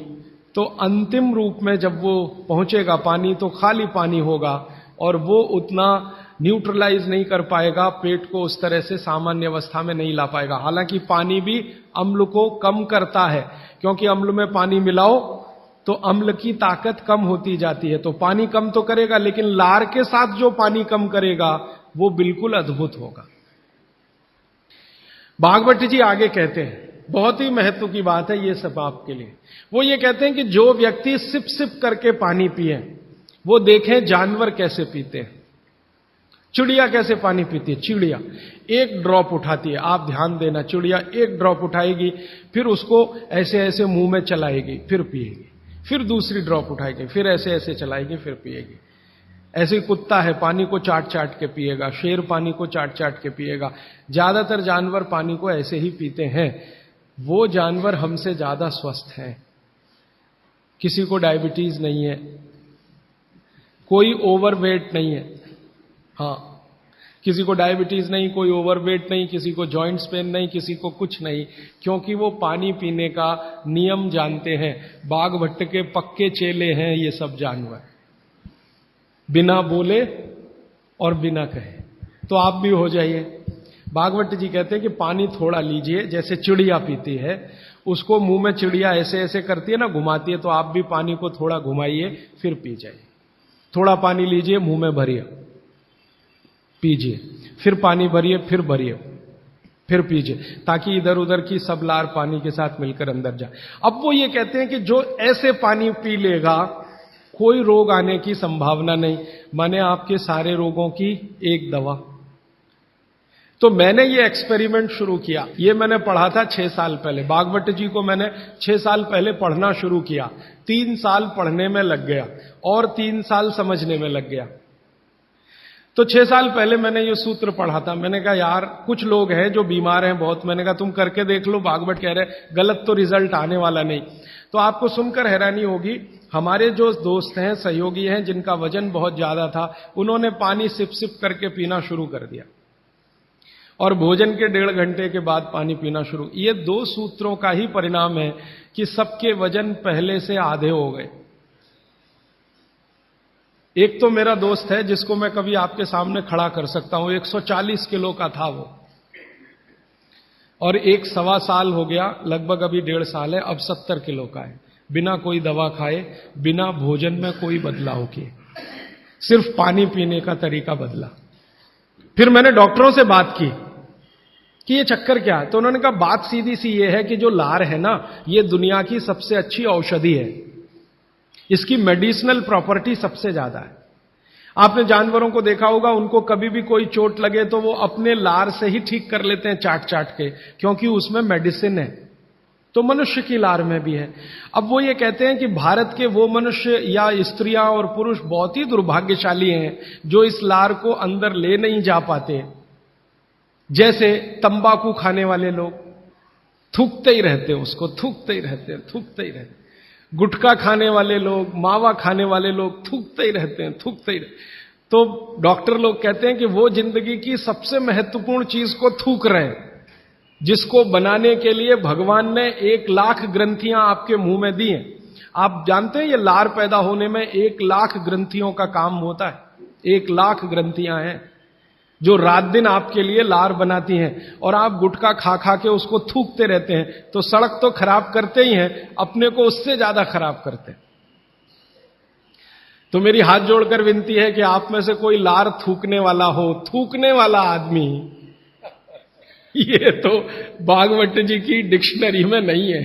[SPEAKER 2] तो अंतिम रूप में जब वो पहुंचेगा पानी तो खाली पानी होगा, और वो उतना न्यूट्रलाइज नहीं कर पाएगा, पेट को उस तरह से सामान्य अवस्था में नहीं ला पाएगा। हालांकि पानी भी अम्ल को कम करता है, क्योंकि अम्ल में पानी मिलाओ तो अम्ल की ताकत कम होती जाती है, तो पानी कम तो करेगा, लेकिन लार के साथ जो पानी कम करेगा वो बिल्कुल अद्भुत होगा। भागवत जी आगे कहते हैं, बहुत ही महत्व की बात है ये सब आपके लिए। वो ये कहते हैं कि जो व्यक्ति सिप सिप करके पानी पिए, वो देखें जानवर कैसे पीते हैं। चिड़िया कैसे पानी पीती है? चिड़िया एक ड्रॉप उठाती है, आप ध्यान देना, चिड़िया एक ड्रॉप उठाएगी, फिर उसको ऐसे ऐसे मुंह में चलाएगी, फिर पिएगी, फिर दूसरी ड्रॉप उठाएगी, फिर ऐसे ऐसे चलाएगी, फिर पिएगी। ऐसे कुत्ता है, पानी को चाट चाट के पिएगा, शेर पानी को चाट चाट के पिएगा। ज्यादातर जानवर पानी को ऐसे ही पीते हैं। वो जानवर हमसे ज्यादा स्वस्थ हैं, किसी को डायबिटीज नहीं है, कोई ओवरवेट नहीं है। हाँ, किसी को डायबिटीज नहीं, कोई ओवरवेट नहीं, किसी को जॉइंट्स पेन नहीं, किसी को कुछ नहीं, क्योंकि वो पानी पीने का नियम जानते हैं। बाघ भट्ट के पक्के चेले हैं ये सब जानवर, बिना बोले और बिना कहे। तो आप भी हो जाइए। भागवत जी कहते हैं कि पानी थोड़ा लीजिए, जैसे चिड़िया पीती है, उसको मुंह में चिड़िया ऐसे ऐसे करती है ना, घुमाती है, तो आप भी पानी को थोड़ा घुमाइए, फिर पी जाइए। थोड़ा पानी लीजिए, मुंह में भरिए, पीजिए, फिर पानी भरिए, फिर भरिए, फिर पीजिए, ताकि इधर उधर की सब लार पानी के साथ मिलकर अंदर जाए। अब वो ये कहते हैं कि जो ऐसे पानी पी लेगा कोई रोग आने की संभावना नहीं, माने आपके सारे रोगों की एक दवा। तो मैंने ये एक्सपेरिमेंट शुरू किया, ये मैंने पढ़ा था 6 साल पहले। भागवत जी को मैंने 6 साल पहले पढ़ना शुरू किया, 3 साल पढ़ने में लग गया और 3 साल समझने में लग गया। तो 6 साल पहले मैंने ये सूत्र पढ़ा था। मैंने कहा यार कुछ लोग हैं जो बीमार हैं बहुत, मैंने कहा तुम करके देख लो, भागवत कह रहे गलत तो रिजल्ट आने वाला नहीं। तो आपको सुनकर हैरानी होगी, हमारे जो दोस्त हैं, सहयोगी हैं, जिनका वजन बहुत ज्यादा था, उन्होंने पानी सिप सिप करके पीना शुरू कर दिया, और भोजन के 1.5 घंटे के बाद पानी पीना शुरू। ये 2 सूत्रों का ही परिणाम है कि सबके वजन पहले से आधे हो गए। एक तो मेरा दोस्त है जिसको मैं कभी आपके सामने खड़ा कर सकता हूं, 140 किलो का था वो, और 1.25 साल हो गया, लगभग अभी 1.5 साल है, अब 70 किलो का है, बिना कोई दवा खाए, बिना भोजन में कोई बदलाव किए, सिर्फ पानी पीने का तरीका बदला। फिर मैंने डॉक्टरों से बात की कि ये चक्कर क्या है, तो उन्होंने कहा बात सीधी सी ये है कि जो लार है ना, ये दुनिया की सबसे अच्छी औषधि है, इसकी मेडिसिनल प्रॉपर्टी सबसे ज्यादा है। आपने जानवरों को देखा होगा, उनको कभी भी कोई चोट लगे तो वो अपने लार से ही ठीक कर लेते हैं, चाट चाट के, क्योंकि उसमें मेडिसिन है। तो मनुष्य की लार में भी है। अब वो ये कहते हैं कि भारत के वो मनुष्य या स्त्रियां और पुरुष बहुत ही दुर्भाग्यशाली हैं जो इस लार को अंदर ले नहीं जा पाते। जैसे तंबाकू खाने वाले लोग थूकते ही रहते हैं, उसको थूकते ही रहते हैं, थूकते ही रहते हैं। गुटखा खाने वाले लोग, मावा खाने वाले लोग थूकते ही रहते हैं, थूकते ही रहते हैं। तो डॉक्टर लोग कहते हैं कि वो जिंदगी की सबसे महत्वपूर्ण चीज को थूक रहे हैं, जिसको बनाने के लिए भगवान ने 1 लाख ग्रंथियां आपके मुंह में दी हैं। आप जानते हैं ये लार पैदा होने में 1 लाख ग्रंथियों का काम होता है। 1 लाख ग्रंथियां हैं जो रात दिन आपके लिए लार बनाती हैं, और आप गुटखा खा खा के उसको थूकते रहते हैं, तो सड़क तो खराब करते ही हैं, अपने को उससे ज्यादा खराब करते हैं। तो मेरी हाथ जोड़कर विनती है कि आप में से कोई लार थूकने वाला हो, थूकने वाला आदमी, ये तो भागवत जी की डिक्शनरी में नहीं है।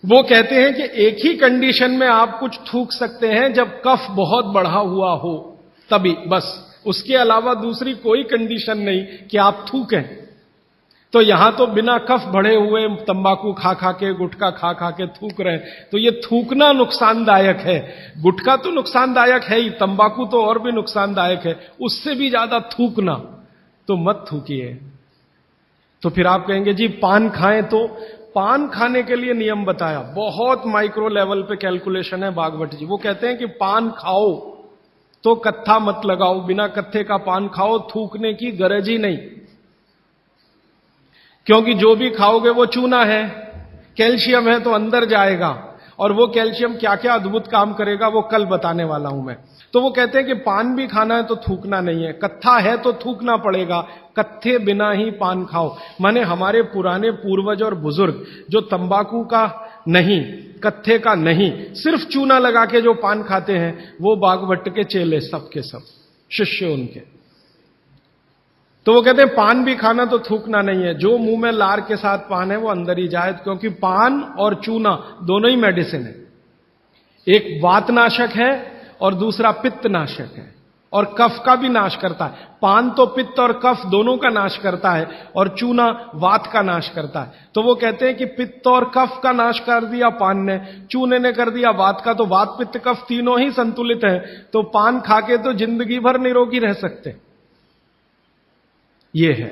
[SPEAKER 2] वो कहते हैं कि एक ही कंडीशन में आप कुछ थूक सकते हैं, जब कफ बहुत बढ़ा हुआ हो, तभी, बस। उसके अलावा दूसरी कोई कंडीशन नहीं कि आप थूकें। तो यहां तो बिना कफ बढ़े हुए तंबाकू खा खा के, गुटखा खा खा के थूक रहे हैं, तो ये थूकना नुकसानदायक है। गुटखा तो नुकसानदायक है ही, तंबाकू तो और भी नुकसानदायक है, उससे भी ज्यादा थूकना, तो मत थूकिए। तो फिर आप कहेंगे जी पान खाएं, तो पान खाने के लिए नियम बताया, बहुत माइक्रो लेवल पे कैलकुलेशन है भागवत जी। वो कहते हैं कि पान खाओ तो कत्था मत लगाओ, बिना कत्थे का पान खाओ, थूकने की गरज ही नहीं, क्योंकि जो भी खाओगे वो चूना है, कैल्शियम है, तो अंदर जाएगा, और वो कैल्शियम क्या क्या अद्भुत काम करेगा वो कल बताने वाला हूं मैं। तो वो कहते हैं कि पान भी खाना है तो थूकना नहीं है, कत्था है तो थूकना पड़ेगा, कत्थे बिना ही पान खाओ। माने हमारे पुराने पूर्वज और बुजुर्ग जो तंबाकू का नहीं, कत्थे का नहीं, सिर्फ चूना लगा के जो पान खाते हैं, वो बागवट के चेले सब के सब शिष्य उनके। तो वो कहते हैं पान भी खाना तो थूकना नहीं है, जो मुंह में लार के साथ पान है वो अंदर ही जाए, क्योंकि पान और चूना दोनों ही मेडिसिन है। एक वातनाशक है और दूसरा पित्तनाशक है, और कफ का भी नाश करता है। पान तो पित्त और कफ दोनों का नाश करता है, और चूना वात का नाश करता है। तो वो कहते हैं कि पित्त और कफ का नाश कर दिया पान ने, चूने ने कर दिया वात का, तो वात पित्त कफ तीनों ही संतुलित है, तो पान खाके तो जिंदगी भर निरोगी रह सकते। ये है।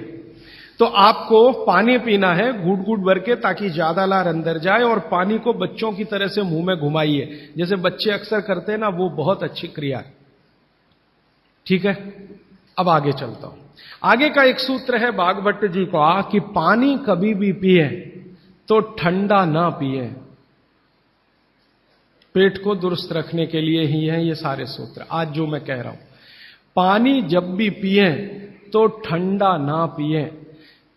[SPEAKER 2] तो आपको पानी पीना है घूट घूट भर के, ताकि ज्यादा लार अंदर जाए, और पानी को बच्चों की तरह से मुंह में घुमाइए, जैसे बच्चे अक्सर करते हैं ना, वो बहुत अच्छी क्रिया है। ठीक है, अब आगे चलता हूं। आगे का एक सूत्र है भागवत जी का कि पानी कभी भी पिए तो ठंडा ना पिए। पेट को दुरुस्त रखने के लिए ही है ये सारे सूत्र आज जो मैं कह रहा हूं। पानी जब भी पिए तो ठंडा ना पिए।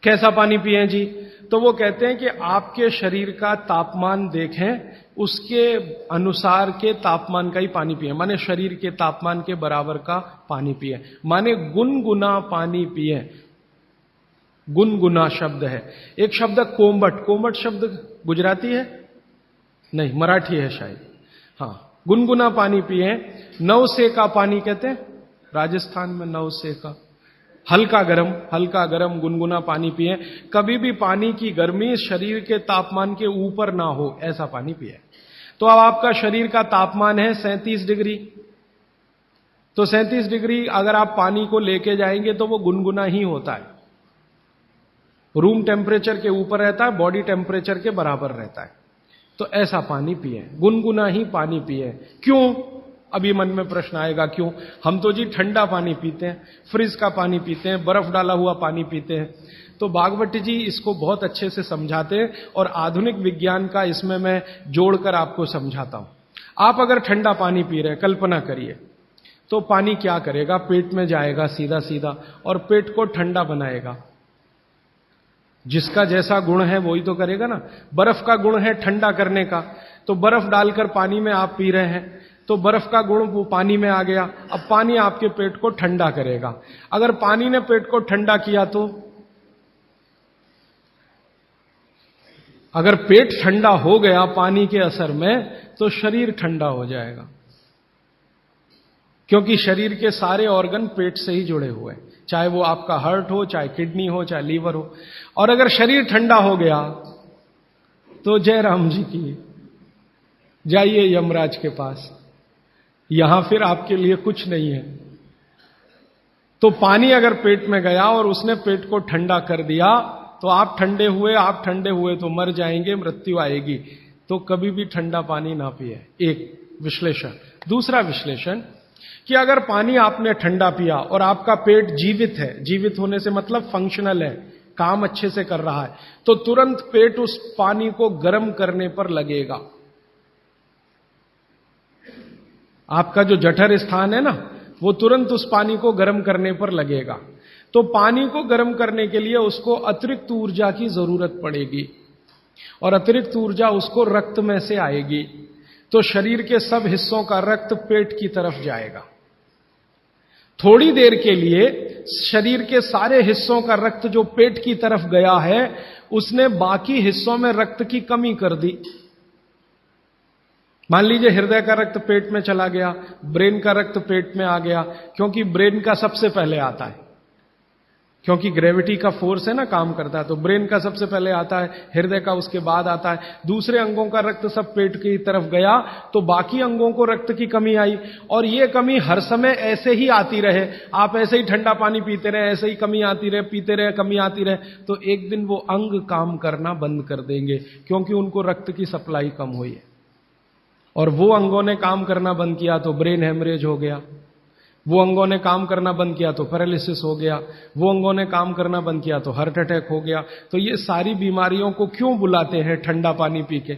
[SPEAKER 2] कैसा पानी पिए जी? तो वो कहते हैं कि आपके शरीर का तापमान देखें, उसके अनुसार के तापमान का ही पानी पिए, माने शरीर के तापमान के बराबर का पानी पिए, माने गुनगुना पानी पिए। गुनगुना शब्द है। एक शब्द कोमट, कोमट शब्द गुजराती है नहीं, मराठी है शायद। हाँ, गुनगुना पानी पिए। नवसे का पानी कहते हैं राजस्थान में, नवसे का हल्का गरम गुनगुना पानी पिए। कभी भी पानी की गर्मी शरीर के तापमान के ऊपर ना हो, ऐसा पानी पिए। तो अब आपका शरीर का तापमान है 37 डिग्री, तो 37 डिग्री अगर आप पानी को लेके जाएंगे तो वो गुनगुना ही होता है। रूम टेम्परेचर के ऊपर रहता है, बॉडी टेम्परेचर के बराबर रहता है। तो ऐसा पानी पिए, गुनगुना ही पानी पिए। क्यों? अभी मन में प्रश्न आएगा क्यों? हम तो जी ठंडा पानी पीते हैं, फ्रिज का पानी पीते हैं, बर्फ डाला हुआ पानी पीते हैं। तो भागवत जी इसको बहुत अच्छे से समझाते हैं, और आधुनिक विज्ञान का इसमें मैं जोड़कर आपको समझाता हूं। आप अगर ठंडा पानी पी रहे हैं, कल्पना करिए, तो पानी क्या करेगा? पेट में जाएगा सीधा सीधा और पेट को ठंडा बनाएगा। जिसका जैसा गुण है वही तो करेगा ना। बर्फ का गुण है ठंडा करने का, तो बर्फ डालकर पानी में आप पी रहे हैं, तो बर्फ का गुण वो पानी में आ गया। अब पानी आपके पेट को ठंडा करेगा। अगर पानी ने पेट को ठंडा किया तो, अगर पेट ठंडा हो गया पानी के असर में, तो शरीर ठंडा हो जाएगा, क्योंकि शरीर के सारे ऑर्गन पेट से ही जुड़े हुए हैं, चाहे वो आपका हार्ट हो, चाहे किडनी हो, चाहे लीवर हो। और अगर शरीर ठंडा हो गया तो जय राम जी की, जाइए यमराज के पास, यहां फिर आपके लिए कुछ नहीं है। तो पानी अगर पेट में गया और उसने पेट को ठंडा कर दिया, तो आप ठंडे हुए तो मर जाएंगे, मृत्यु आएगी। तो कभी भी ठंडा पानी ना पिए, एक विश्लेषण। दूसरा विश्लेषण कि अगर पानी आपने ठंडा पिया और आपका पेट जीवित है, जीवित होने से मतलब फंक्शनल है, काम अच्छे से कर रहा है, तो तुरंत पेट उस पानी को गर्म करने पर लगेगा। आपका जो जठर स्थान है ना, वो तुरंत उस पानी को गर्म करने पर लगेगा। तो पानी को गर्म करने के लिए उसको अतिरिक्त ऊर्जा की जरूरत पड़ेगी, और अतिरिक्त ऊर्जा उसको रक्त में से आएगी। तो शरीर के सब हिस्सों का रक्त पेट की तरफ जाएगा। थोड़ी देर के लिए शरीर के सारे हिस्सों का रक्त जो पेट की तरफ गया है, उसने बाकी हिस्सों में रक्त की कमी कर दी। मान लीजिए हृदय का रक्त पेट में चला गया, ब्रेन का रक्त पेट में आ गया, क्योंकि ब्रेन का सबसे पहले आता है, क्योंकि ग्रेविटी का फोर्स है ना, काम करता है, तो ब्रेन का सबसे पहले आता है, हृदय का उसके बाद आता है। दूसरे अंगों का रक्त सब पेट की तरफ गया, तो बाकी अंगों को रक्त की कमी आई। और ये कमी हर समय ऐसे ही आती रहे, आप ऐसे ही ठंडा पानी पीते रहे, ऐसे ही कमी आती रहे, पीते रहे, कमी आती रहे, तो एक दिन वो अंग काम करना बंद कर देंगे, क्योंकि उनको रक्त की सप्लाई कम हुई है। और वो अंगों ने काम करना बंद किया तो ब्रेन हेमरेज हो गया, वो अंगों ने काम करना बंद किया तो पैरालिसिस हो गया, वो अंगों ने काम करना बंद किया तो हार्ट अटैक हो गया। तो ये सारी बीमारियों को क्यों बुलाते हैं ठंडा पानी पी के?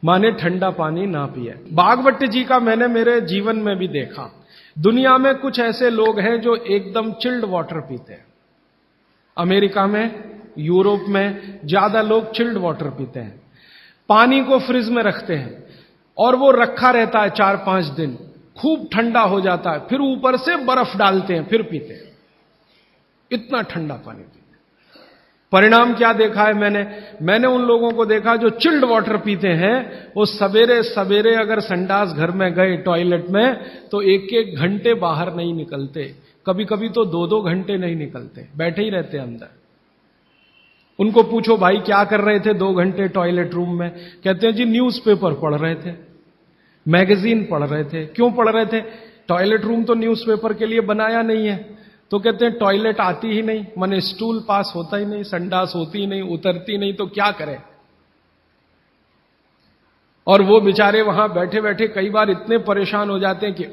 [SPEAKER 2] माने ठंडा पानी ना पिए। भागवत जी का मैंने मेरे जीवन में भी देखा। दुनिया में कुछ ऐसे लोग हैं जो एकदम चिल्ड वाटर पीते हैं। अमेरिका में, यूरोप में ज्यादा लोग चिल्ड वाटर पीते हैं। पानी को फ्रिज में रखते हैं और वो रखा रहता है 4-5 दिन, खूब ठंडा हो जाता है, फिर ऊपर से बर्फ डालते हैं, फिर पीते हैं। इतना ठंडा पानी पीते हैं। परिणाम क्या देखा है मैंने उन लोगों को देखा जो चिल्ड वाटर पीते हैं, वो सवेरे सवेरे अगर संडास घर में गए टॉयलेट में, तो 1-1 घंटे बाहर नहीं निकलते, कभी कभी तो 2-2 घंटे नहीं निकलते, बैठे ही रहते अंदर। उनको पूछो भाई क्या कर रहे थे 2 घंटे टॉयलेट रूम में? कहते हैं जी न्यूज़पेपर पढ़ रहे थे, मैगजीन पढ़ रहे थे। क्यों पढ़ रहे थे? टॉयलेट रूम तो न्यूज़पेपर के लिए बनाया नहीं है। तो कहते हैं टॉयलेट आती ही नहीं, माने स्टूल पास होता ही नहीं, संडास होती ही नहीं, उतरती नहीं, तो क्या करें। और वो बेचारे वहां बैठे बैठे कई बार इतने परेशान हो जाते हैं कि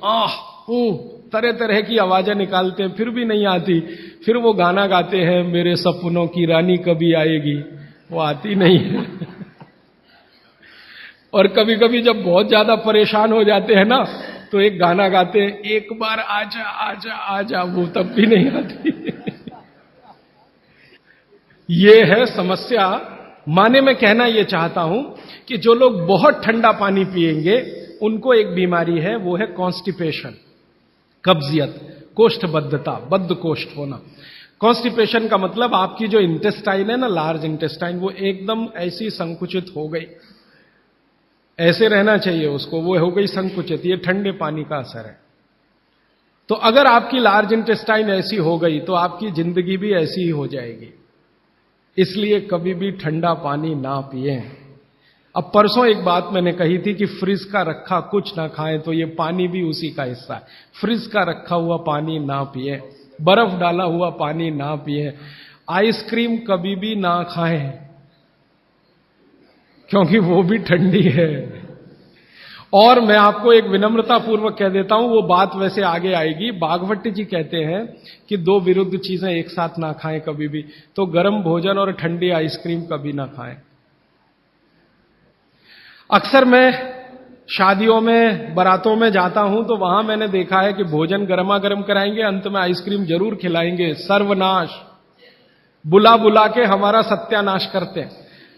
[SPEAKER 2] तरह तरह की आवाजें निकालते हैं, फिर भी नहीं आती। फिर वो गाना गाते हैं, मेरे सपनों की रानी कभी आएगी, वो आती नहीं है। और कभी कभी जब बहुत ज्यादा परेशान हो जाते हैं ना, तो एक गाना गाते हैं, एक बार आजा आजा आजा, वो तब भी नहीं आती। ये है समस्या। माने मैं कहना ये चाहता हूं कि जो लोग बहुत ठंडा पानी पिएंगे उनको एक बीमारी है, वो है कॉन्स्टिपेशन, कब्जियत, कोष्ठबद्धता, बद्ध कोष्ठ होना। कॉन्स्टिपेशन का मतलब आपकी जो इंटेस्टाइन है ना, लार्ज इंटेस्टाइन, वो एकदम ऐसी संकुचित हो गई, ऐसे रहना चाहिए उसको, वो हो गई संकुचित। ये ठंडे पानी का असर है। तो अगर आपकी लार्ज इंटेस्टाइन ऐसी हो गई तो आपकी जिंदगी भी ऐसी ही हो जाएगी। इसलिए कभी भी ठंडा पानी ना पिए। अब परसों एक बात मैंने कही थी कि फ्रिज का रखा कुछ ना खाएं, तो ये पानी भी उसी का हिस्सा है। फ्रिज का रखा हुआ पानी ना पिए, बर्फ डाला हुआ पानी ना पिए, आइसक्रीम कभी भी ना खाएं, क्योंकि वो भी ठंडी है। और मैं आपको एक विनम्रता पूर्वक कह देता हूं, वो बात वैसे आगे आएगी। भागवत जी कहते हैं कि 2 विरुद्ध चीजें एक साथ ना खाएं कभी भी, तो गर्म भोजन और ठंडी आइसक्रीम कभी ना खाएं। अक्सर मैं शादियों में, बारातों में जाता हूं तो वहां मैंने देखा है कि भोजन गर्मा गर्म कराएंगे, अंत में आइसक्रीम जरूर खिलाएंगे। सर्वनाश, बुला बुला के हमारा सत्यानाश करते हैं।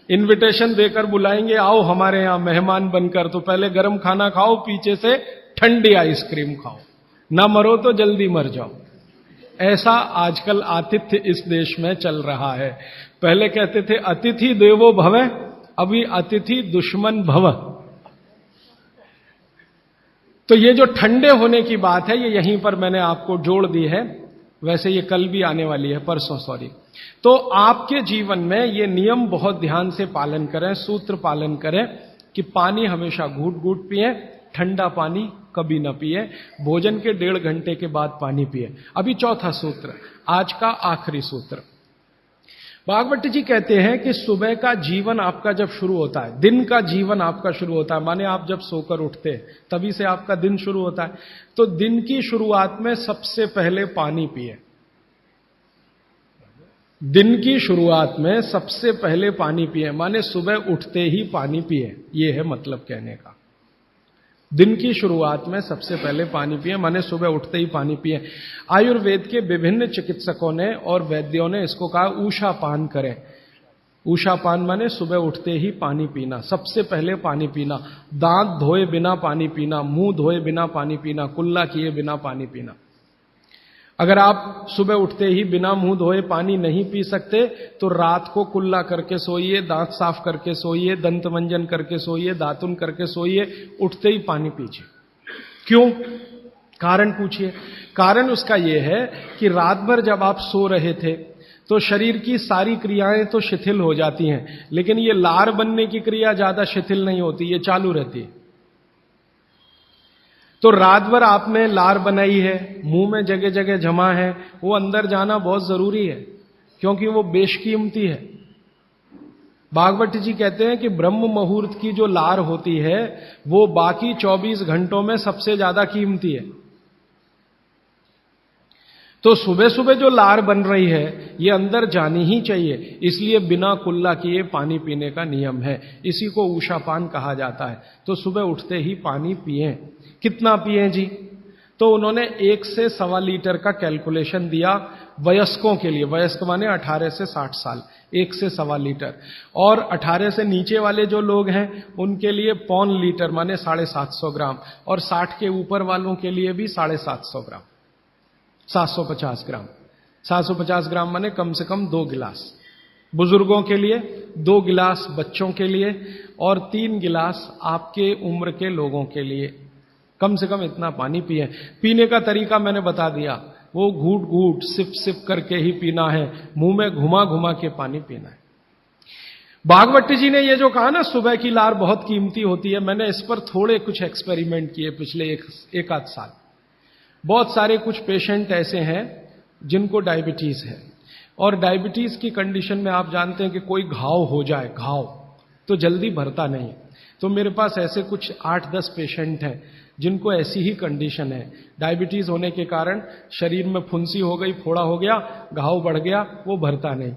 [SPEAKER 2] इनविटेशन देकर बुलाएंगे, आओ हमारे यहां मेहमान बनकर, तो पहले गर्म खाना खाओ, पीछे से ठंडी आइसक्रीम खाओ, ना मरो तो जल्दी मर जाओ। ऐसा आजकल आतिथ्य इस देश में चल रहा है। पहले कहते थे अतिथि देवो भव, अभी अतिथि दुश्मन भव। तो ये जो ठंडे होने की बात है, ये यहीं पर मैंने आपको जोड़ दी है। वैसे ये कल भी आने वाली है, परसों सॉरी। तो आपके जीवन में ये नियम बहुत ध्यान से पालन करें, सूत्र पालन करें कि पानी हमेशा घूट घूट पिए, ठंडा पानी कभी न पिए, भोजन के 1.5 घंटे के बाद पानी पिए। अभी चौथा सूत्र, आज का आखिरी सूत्र। भागवत जी कहते हैं कि सुबह का जीवन आपका जब शुरू होता है, दिन का जीवन आपका शुरू होता है, माने आप जब सोकर उठते हैं तभी से आपका दिन शुरू होता है, तो दिन की शुरुआत में सबसे पहले पानी पिए। दिन की शुरुआत में सबसे पहले पानी पिए, माने सुबह उठते ही पानी पिए, यह है मतलब कहने का। दिन की शुरुआत में सबसे पहले पानी पिए, माने सुबह उठते ही पानी पिए। आयुर्वेद के विभिन्न चिकित्सकों ने और वैद्यों ने इसको कहा ऊषा पान करें। ऊषा पान माने सुबह उठते ही पानी पीना, सबसे पहले पानी पीना, दांत धोए बिना पानी पीना, मुंह धोए बिना पानी पीना, कुल्ला किए बिना पानी पीना। अगर आप सुबह उठते ही बिना मुंह धोए पानी नहीं पी सकते तो रात को कुल्ला करके सोइए, दांत साफ करके सोइए, दंत मंजन करके सोइए, दातुन करके सोइए, उठते ही पानी पीजिए। क्यों? कारण पूछिए। कारण उसका यह है कि रात भर जब आप सो रहे थे तो शरीर की सारी क्रियाएं तो शिथिल हो जाती हैं, लेकिन ये लार बनने की क्रिया ज्यादा शिथिल नहीं होती, ये चालू रहती है। तो रात भर आपने लार बनाई है, मुंह में जगह जगह जमा है, वो अंदर जाना बहुत जरूरी है, क्योंकि वो बेशकीमती है। भागवत जी कहते हैं कि ब्रह्म मुहूर्त की जो लार होती है वो बाकी 24 घंटों में सबसे ज्यादा कीमती है। तो सुबह सुबह जो लार बन रही है ये अंदर जानी ही चाहिए, इसलिए बिना कुल्ला किए पानी पीने का नियम है। इसी को ऊषापान कहा जाता है। तो सुबह उठते ही पानी पिए। कितना पिए जी? तो उन्होंने 1 से 1.25 लीटर का कैलकुलेशन दिया वयस्कों के लिए। वयस्क माने 18 से 60 साल, 1 से 1.25 लीटर। और 18 से नीचे वाले जो लोग हैं उनके लिए 1.25 लीटर माने 750 ग्राम, और 60 के ऊपर वालों के लिए भी 750 ग्राम, 750 ग्राम। 750 ग्राम माने कम से कम 2 गिलास बुजुर्गों के लिए, 2 गिलास बच्चों के लिए, और 3 गिलास आपके उम्र के लोगों के लिए। कम से कम इतना पानी पिए। पीने का तरीका मैंने बता दिया, वो घूट घूट सिप सिप करके ही पीना है, मुंह में घुमा घुमा के पानी पीना है। भागवत जी ने ये जो कहा ना सुबह की लार बहुत कीमती होती है, मैंने इस पर थोड़े कुछ एक्सपेरिमेंट किए पिछले एक आध साल। बहुत सारे कुछ पेशेंट ऐसे हैं जिनको डायबिटीज है, और डायबिटीज की कंडीशन में आप जानते हैं कि कोई घाव हो जाए, घाव तो जल्दी भरता नहीं। तो मेरे पास ऐसे कुछ 8-10 पेशेंट हैं जिनको ऐसी ही कंडीशन है। डायबिटीज होने के कारण शरीर में फुंसी हो गई, फोड़ा हो गया, घाव बढ़ गया, वो भरता नहीं।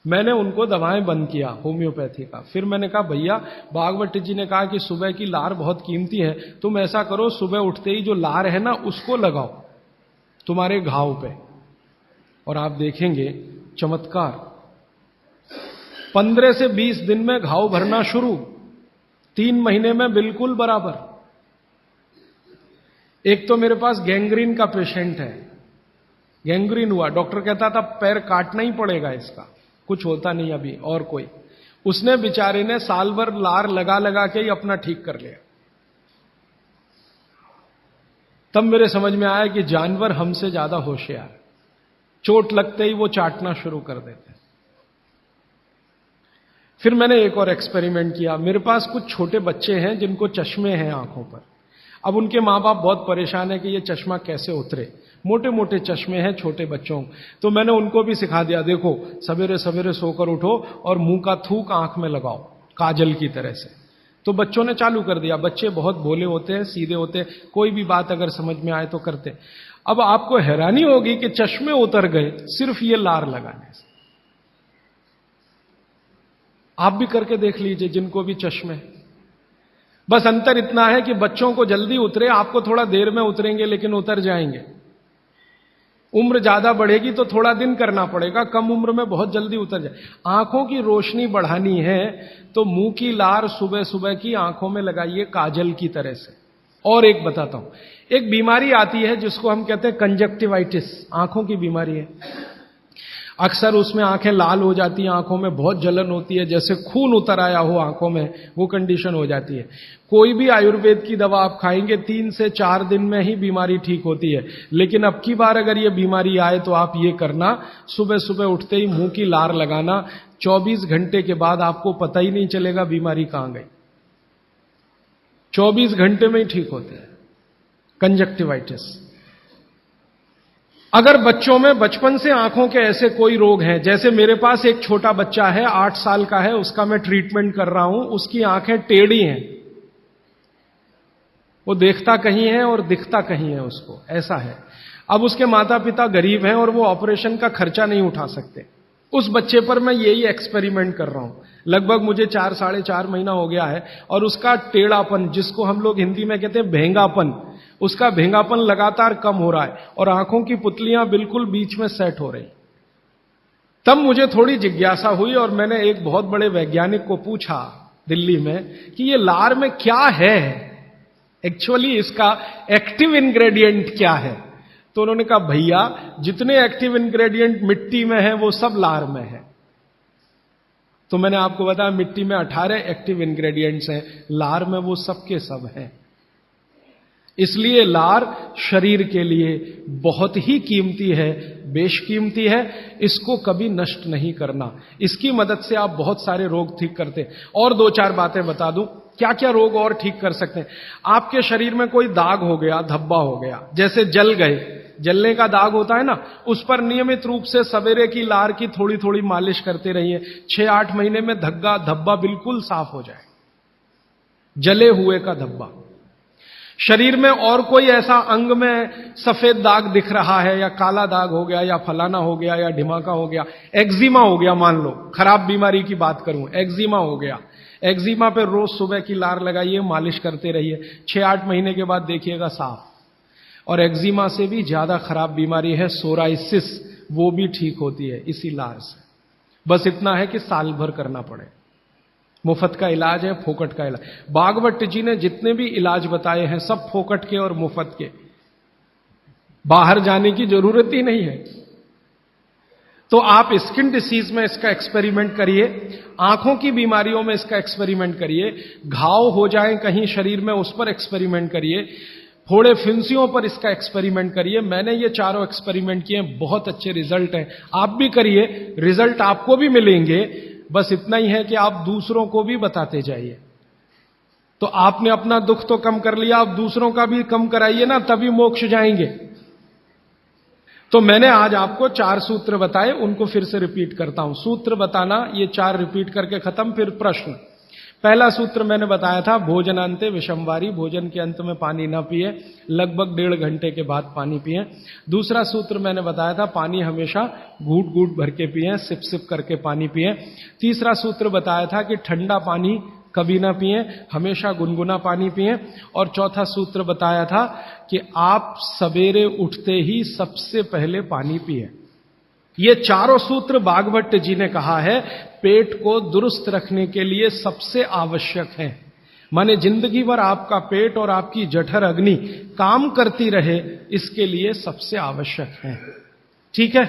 [SPEAKER 2] मैंने उनको दवाएं बंद किया होम्योपैथी का। फिर मैंने कहा भैया, भागवत जी ने कहा कि सुबह की लार बहुत कीमती है, तुम ऐसा करो सुबह उठते ही जो लार है ना उसको लगाओ तुम्हारे घाव पे, और आप देखेंगे चमत्कार। 15 से 20 दिन में घाव भरना शुरू, 3 महीने में बिल्कुल बराबर। एक तो मेरे पास गैंग्रीन का पेशेंट है, गैंग्रीन हुआ, डॉक्टर कहता था पैर काटना ही पड़ेगा इसका, कुछ होता नहीं अभी और कोई। उसने बेचारे ने साल भर लार लगा लगा के ही अपना ठीक कर लिया। तब मेरे समझ में आया कि जानवर हमसे ज्यादा होशियार, चोट लगते ही वो चाटना शुरू कर देते हैं। फिर मैंने एक और एक्सपेरिमेंट किया। मेरे पास कुछ छोटे बच्चे हैं जिनको चश्मे हैं आंखों पर। अब उनके मां बाप बहुत परेशान है कि ये चश्मा कैसे उतरे, मोटे मोटे चश्मे हैं छोटे बच्चों। तो मैंने उनको भी सिखा दिया, देखो सवेरे सवेरे सोकर उठो और मुंह का थूक आंख में लगाओ काजल की तरह से। तो बच्चों ने चालू कर दिया। बच्चे बहुत भोले होते हैं, सीधे होते हैं, कोई भी बात अगर समझ में आए तो करते। अब आपको हैरानी होगी कि चश्मे उतर गए सिर्फ ये लार लगाने से। आप भी करके देख लीजिए जिनको भी चश्मे। बस अंतर इतना है कि बच्चों को जल्दी उतरे, आपको थोड़ा देर में उतरेंगे लेकिन उतर जाएंगे। उम्र ज्यादा बढ़ेगी तो थोड़ा दिन करना पड़ेगा, कम उम्र में बहुत जल्दी उतर जाए। आंखों की रोशनी बढ़ानी है तो मुंह की लार सुबह सुबह की आंखों में लगाइए काजल की तरह से। और एक बताता हूं, एक बीमारी आती है जिसको हम कहते हैं कंजक्टिवाइटिस, आंखों की बीमारी है। अक्सर उसमें आंखें लाल हो जाती हैं, आंखों में बहुत जलन होती है, जैसे खून उतर आया हो आंखों में, वो कंडीशन हो जाती है। कोई भी आयुर्वेद की दवा आप खाएंगे 3 से 4 दिन में ही बीमारी ठीक होती है। लेकिन अब की बार अगर ये बीमारी आए तो आप ये करना, सुबह सुबह उठते ही मुंह की लार लगाना, 24 घंटे के बाद आपको पता ही नहीं चलेगा बीमारी कहां गई। 24 घंटे में ही ठीक होते हैं कंजक्टिवाइटिस। अगर बच्चों में बचपन से आंखों के ऐसे कोई रोग हैं, जैसे मेरे पास एक छोटा बच्चा है 8 साल का है, उसका मैं ट्रीटमेंट कर रहा हूं, उसकी आंखें टेढ़ी हैं, वो देखता कहीं है और दिखता कहीं है, उसको ऐसा है। अब उसके माता पिता गरीब हैं और वो ऑपरेशन का खर्चा नहीं उठा सकते। उस बच्चे पर मैं यही एक्सपेरिमेंट कर रहा हूं। लगभग मुझे 4 साढ़े 4 महीना हो गया है और उसका टेढ़ापन, जिसको हम लोग हिंदी में कहते हैं भेंगापन, उसका भेंगापन लगातार कम हो रहा है और आंखों की पुतलियां बिल्कुल बीच में सेट हो रही। तब मुझे थोड़ी जिज्ञासा हुई और मैंने एक बहुत बड़े वैज्ञानिक को पूछा दिल्ली में कि ये लार में क्या है, एक्चुअली इसका एक्टिव इंग्रेडिएंट क्या है। तो उन्होंने कहा भैया जितने एक्टिव इंग्रेडिएंट मिट्टी में है वो सब लार में है। तो मैंने आपको बताया मिट्टी में 18 एक्टिव इंग्रेडिएंट्स हैं, लार में वो सब के सब हैं। इसलिए लार शरीर के लिए बहुत ही कीमती है, बेशकीमती है, इसको कभी नष्ट नहीं करना। इसकी मदद से आप बहुत सारे रोग ठीक करते हैं। और 2-4 बातें बता दूं क्या क्या रोग और ठीक कर सकते हैं। आपके शरीर में कोई दाग हो गया, धब्बा हो गया, जैसे जल गए, जलने का दाग होता है ना, उस पर नियमित रूप से सवेरे की लार की थोड़ी थोड़ी मालिश करते रहिए। 6-8 महीने में धब्बा बिल्कुल साफ हो जाए, जले हुए का धब्बा। शरीर में और कोई ऐसा अंग में सफेद दाग दिख रहा है या काला दाग हो गया या फलाना हो गया या ढिमाका हो गया, एक्जिमा हो गया, मान लो खराब बीमारी की बात करूं, एक्जिमा हो गया, एक्जिमा पे रोज सुबह की लार लगाइए, मालिश करते रहिए, 6-8 महीने के बाद देखिएगा साफ। और एक्जिमा से भी ज्यादा खराब बीमारी है सोराइसिस, वो भी ठीक होती है इसी लार से। बस इतना है कि साल भर करना पड़े। मुफ्त का इलाज है, फोकट का इलाज। भागवत जी ने जितने भी इलाज बताए हैं सब फोकट के और मुफ्त के, बाहर जाने की जरूरत ही नहीं है। तो आप स्किन डिसीज में इसका एक्सपेरिमेंट करिए, आंखों की बीमारियों में इसका एक्सपेरिमेंट करिए, घाव हो जाए कहीं शरीर में उस पर एक्सपेरिमेंट करिए, फोड़े फिंसियों पर इसका एक्सपेरिमेंट करिए। मैंने ये चारों एक्सपेरिमेंट किए, बहुत अच्छे रिजल्ट हैं। आप भी करिए, रिजल्ट आपको भी मिलेंगे। बस इतना ही है कि आप दूसरों को भी बताते जाइए। तो आपने अपना दुख तो कम कर लिया, आप दूसरों का भी कम कराइए ना, तभी मोक्ष जाएंगे। तो मैंने आज आपको 4 सूत्र बताए, उनको फिर से रिपीट करता हूं। सूत्र बताना, ये 4 रिपीट करके खत्म, फिर प्रश्न। पहला सूत्र मैंने बताया था, भोजनांते विषमवारी, भोजन के अंत में पानी ना पिए, लगभग 1.5 घंटे के बाद पानी पिए। दूसरा सूत्र मैंने बताया था, पानी हमेशा घूट घूट भर के पिए, सिप सिप करके पानी पिए। तीसरा सूत्र बताया था कि ठंडा पानी कभी ना पिए, हमेशा गुनगुना पानी पिए। और चौथा सूत्र बताया था कि आप सवेरे उठते ही सबसे पहले पानी पिए। ये चारों सूत्र भागवत जी ने कहा है पेट को दुरुस्त रखने के लिए सबसे आवश्यक है। माने जिंदगी भर आपका पेट और आपकी जठर अग्नि काम करती रहे, इसके लिए सबसे आवश्यक है। ठीक है,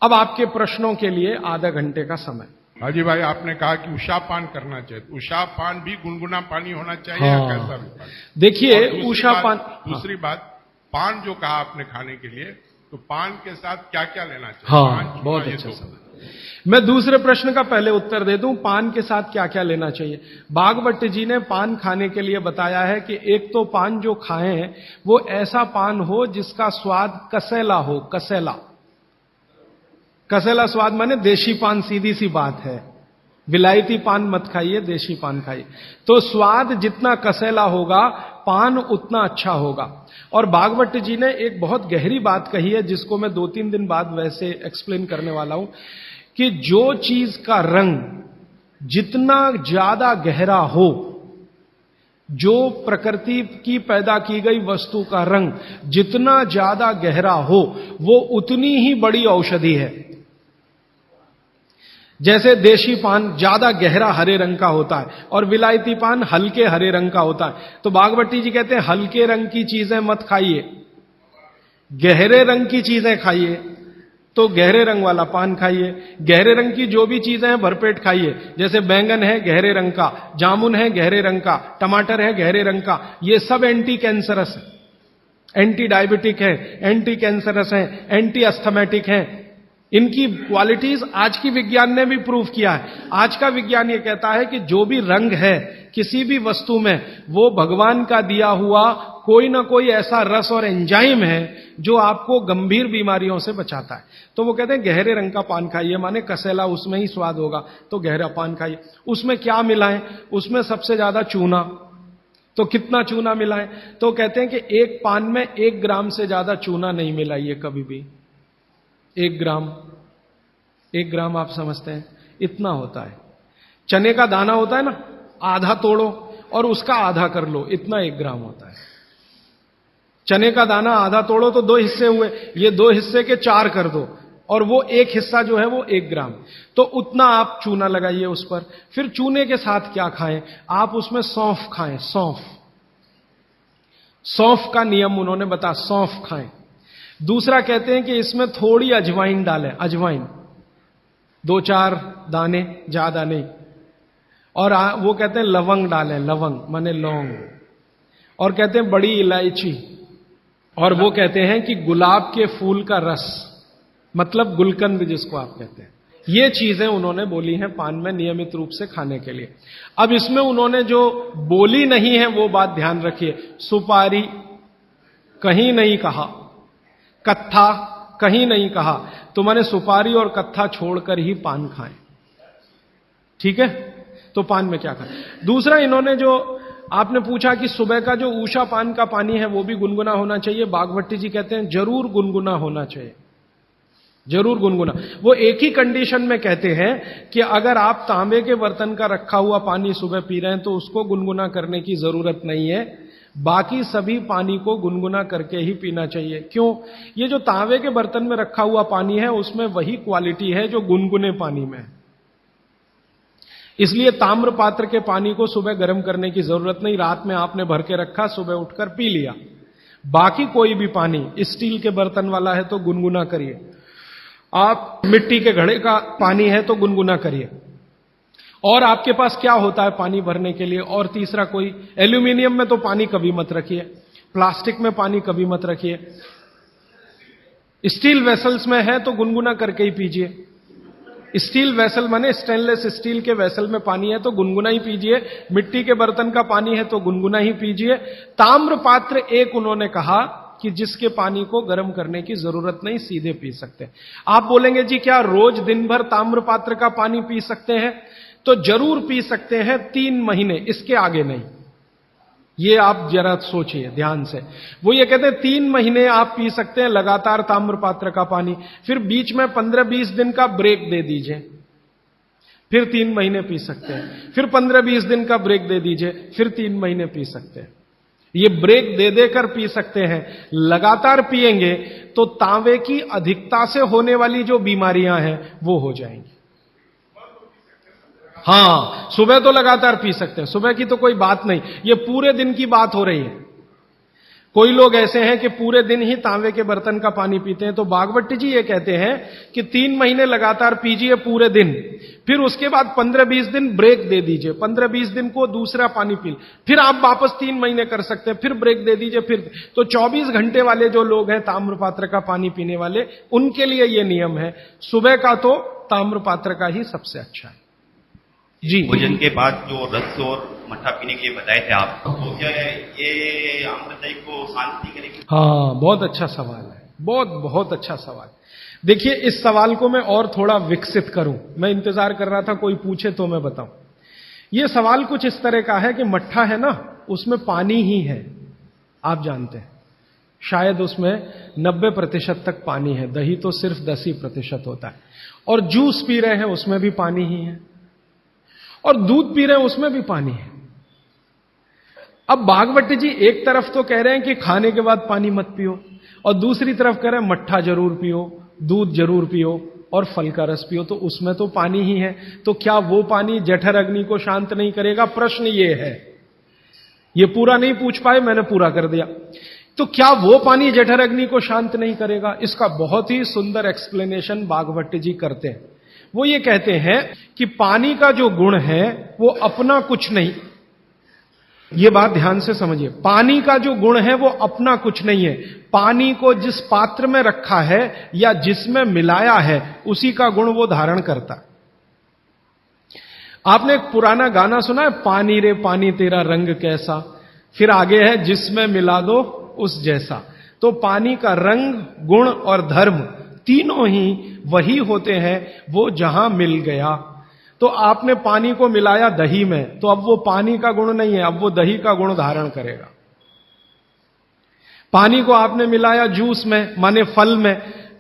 [SPEAKER 2] अब आपके प्रश्नों के लिए आधा घंटे का समय।
[SPEAKER 3] हाजी भाई, आपने कहा कि उषापान करना चाहिए, उषापान भी गुनगुना पानी होना चाहिए या कैसा भी पानी?
[SPEAKER 2] देखिए उषापान,
[SPEAKER 3] दूसरी बात, पान जो कहा आपने खाने के लिए, तो पान के साथ क्या क्या लेना चाहिए?
[SPEAKER 2] हाँ, बहुत अच्छा सवाल। मैं दूसरे प्रश्न का पहले उत्तर दे दूं, पान के साथ क्या क्या लेना चाहिए। भागवत जी ने पान खाने के लिए बताया है कि एक तो पान जो खाएं वो ऐसा पान हो जिसका स्वाद कसैला हो। कसैला, कसैला स्वाद माने देशी पान, सीधी सी बात है। विलायती पान मत खाइए, देशी पान खाइए। तो स्वाद जितना कसैला होगा, पान उतना अच्छा होगा। और भागवत जी ने एक बहुत गहरी बात कही है, जिसको मैं 2-3 दिन बाद वैसे एक्सप्लेन करने वाला हूं, कि जो चीज का रंग जितना ज्यादा गहरा हो, जो प्रकृति की पैदा की गई वस्तु का रंग जितना ज्यादा गहरा हो, वो उतनी ही बड़ी औषधि है। जैसे देशी पान ज्यादा गहरा हरे रंग का होता है और विलायती पान हल्के हरे रंग का होता है, तो बागवती जी कहते हैं हल्के रंग की चीजें मत खाइए, गहरे रंग की चीजें खाइए। तो गहरे रंग वाला पान खाइए, गहरे रंग की जो भी चीजें हैं भरपेट खाइए। जैसे बैंगन है गहरे रंग का, जामुन है गहरे रंग का, टमाटर है गहरे रंग का, ये सब एंटी कैंसरस है, एंटी डायबिटिक है, एंटी कैंसरस है, एंटी अस्थमेटिक है। इनकी क्वालिटीज आज की विज्ञान ने भी प्रूव किया है। आज का विज्ञान ये कहता है कि जो भी रंग है किसी भी वस्तु में, वो भगवान का दिया हुआ कोई ना कोई ऐसा रस और एंजाइम है जो आपको गंभीर बीमारियों से बचाता है। तो वो कहते हैं गहरे रंग का पान खाइए, माने कसेला उसमें ही स्वाद होगा, तो गहरा पान खाइए। उसमें क्या मिलाएं? उसमें सबसे ज्यादा चूना। तो कितना चूना मिलाएं? तो कहते हैं कि एक पान में 1 ग्राम से ज्यादा चूना नहीं मिलाइए कभी भी। 1 ग्राम आप समझते हैं इतना होता है। चने का दाना होता है ना, आधा तोड़ो और उसका आधा कर लो, इतना 1 ग्राम होता है। चने का दाना आधा तोड़ो तो 2 हिस्से हुए, ये 2 हिस्से के 4 कर दो और वो 1 हिस्सा जो है वो 1 ग्राम। तो उतना आप चूना लगाइए उस पर। फिर चूने के साथ क्या खाएं? आप उसमें सौंफ खाएं। सौंफ का नियम उन्होंने बताया, सौंफ खाएं। दूसरा कहते हैं कि इसमें थोड़ी अजवाइन डालें, अजवाइन 2-4 दाने, ज्यादा नहीं। और वो कहते हैं लवंग डालें, लवंग माने लौंग। और कहते हैं बड़ी इलायची। और वो कहते हैं कि गुलाब के फूल का रस, मतलब गुलकंद जिसको आप कहते हैं। ये चीजें उन्होंने बोली हैं पान में नियमित रूप से खाने के लिए। अब इसमें उन्होंने जो बोली नहीं है वो बात ध्यान रखिए। सुपारी कहीं नहीं कहा, कत्था कहीं नहीं कहा, तो मैंने सुपारी और कत्था छोड़कर ही पान खाएं। ठीक है? तो पान में क्या खाएं? दूसरा इन्होंने जो आपने पूछा कि सुबह का जो ऊषा पान का पानी है वो भी गुनगुना होना चाहिए। बागवती जी कहते हैं जरूर गुनगुना होना चाहिए, जरूर गुनगुना। वो एक ही कंडीशन में कहते हैं कि अगर आप तांबे के बर्तन का रखा हुआ पानी सुबह पी रहे हैं तो उसको गुनगुना करने की जरूरत नहीं है, बाकी सभी पानी को गुनगुना करके ही पीना चाहिए। क्यों? ये जो तांबे के बर्तन में रखा हुआ पानी है उसमें वही क्वालिटी है जो गुनगुने पानी में है। इसलिए ताम्र पात्र के पानी को सुबह गर्म करने की जरूरत नहीं, रात में आपने भर के रखा, सुबह उठकर पी लिया। बाकी कोई भी पानी स्टील के बर्तन वाला है तो गुनगुना करिए, आप मिट्टी के घड़े का पानी है तो गुनगुना करिए। और आपके पास क्या होता है पानी भरने के लिए? और तीसरा कोई, एल्यूमिनियम में तो पानी कभी मत रखिए, प्लास्टिक में पानी कभी मत रखिए। स्टील वेसल्स में है तो गुनगुना करके ही पीजिए। स्टील वेसल माने स्टेनलेस स्टील के वेसल में पानी है तो गुनगुना ही पीजिए, मिट्टी के बर्तन का पानी है तो गुनगुना ही पीजिए। ताम्र पात्र एक उन्होंने कहा कि जिसके पानी को गर्म करने की जरूरत नहीं, सीधे पी सकते हैं। आप बोलेंगे जी क्या रोज दिन भर ताम्र पात्र का पानी पी सकते हैं? तो जरूर पी सकते हैं, 3 महीने, इसके आगे नहीं। ये आप जरा सोचिए ध्यान से। वो ये कहते हैं 3 महीने आप पी सकते हैं लगातार ताम्र पात्र का पानी, फिर बीच में 15-20 दिन का ब्रेक दे दीजिए, फिर 3 महीने पी सकते हैं, फिर 15-20 दिन का ब्रेक दे दीजिए, फिर 3 महीने पी सकते हैं। ये ब्रेक दे देकर पी सकते हैं। लगातार पिएंगे तो तांबे की अधिकता से होने वाली जो बीमारियां हैं वो हो जाएंगी। हां, सुबह तो लगातार पी सकते हैं, सुबह की तो कोई बात नहीं, ये पूरे दिन की बात हो रही है। कोई लोग ऐसे हैं कि पूरे दिन ही तांबे के बर्तन का पानी पीते हैं, तो बागवती जी ये कहते हैं कि 3 महीने लगातार पीजिए पूरे दिन, फिर उसके बाद 15-20 दिन ब्रेक दे दीजिए, 15-20 दिन को दूसरा पानी पी, फिर आप वापस 3 महीने कर सकते हैं, फिर ब्रेक दे दीजिए, फिर तो 24 घंटे वाले जो लोग हैं ताम्र पात्र का पानी पीने वाले, उनके लिए ये नियम है। सुबह का तो ताम्र पात्र का ही सबसे अच्छा है जी।
[SPEAKER 4] भोजन के बाद जो रस और मट्ठा पीने के लिए बताए थे आप, तो क्या ये आम्रदायी को शांति करेगी?
[SPEAKER 2] हाँ, बहुत अच्छा सवाल है, बहुत अच्छा सवाल। देखिए, इस सवाल को मैं और थोड़ा विकसित करूं, मैं इंतजार कर रहा था कोई पूछे तो मैं बताऊं। यह सवाल कुछ इस तरह का है कि मट्ठा है ना, उसमें पानी ही है, आप जानते हैं, शायद उसमें 90% तक पानी है, दही तो सिर्फ 10% होता है, और जूस पी रहे हैं उसमें भी पानी ही है, और दूध पी रहे हैं उसमें भी पानी है। अब भागवत जी एक तरफ तो कह रहे हैं कि खाने के बाद पानी मत पियो, और दूसरी तरफ कह रहे हैं मट्ठा जरूर पियो, दूध जरूर पियो और फल का रस पियो, तो उसमें तो पानी ही है। तो क्या वो पानी जठर अग्नि को शांत नहीं करेगा? प्रश्न ये है। ये पूरा नहीं पूछ पाए, मैंने पूरा कर दिया। तो क्या वो पानी जठर अग्नि को शांत नहीं करेगा? इसका बहुत ही सुंदर एक्सप्लेनेशन भागवत जी करते हैं। वो ये कहते हैं कि पानी का जो गुण है वो अपना कुछ नहीं, ये बात ध्यान से समझिए, पानी का जो गुण है वो अपना कुछ नहीं है। पानी को जिस पात्र में रखा है या जिसमें मिलाया है उसी का गुण वो धारण करता है। आपने एक पुराना गाना सुना है, पानी रे पानी तेरा रंग कैसा, फिर आगे है जिसमें मिला दो उस जैसा। तो पानी का रंग, गुण और धर्म तीनों ही वही होते हैं वो जहां मिल गया। तो आपने पानी को मिलाया दही में, तो अब वो पानी का गुण नहीं है, अब वो दही का गुण धारण करेगा। पानी को आपने मिलाया जूस में, माने फल में,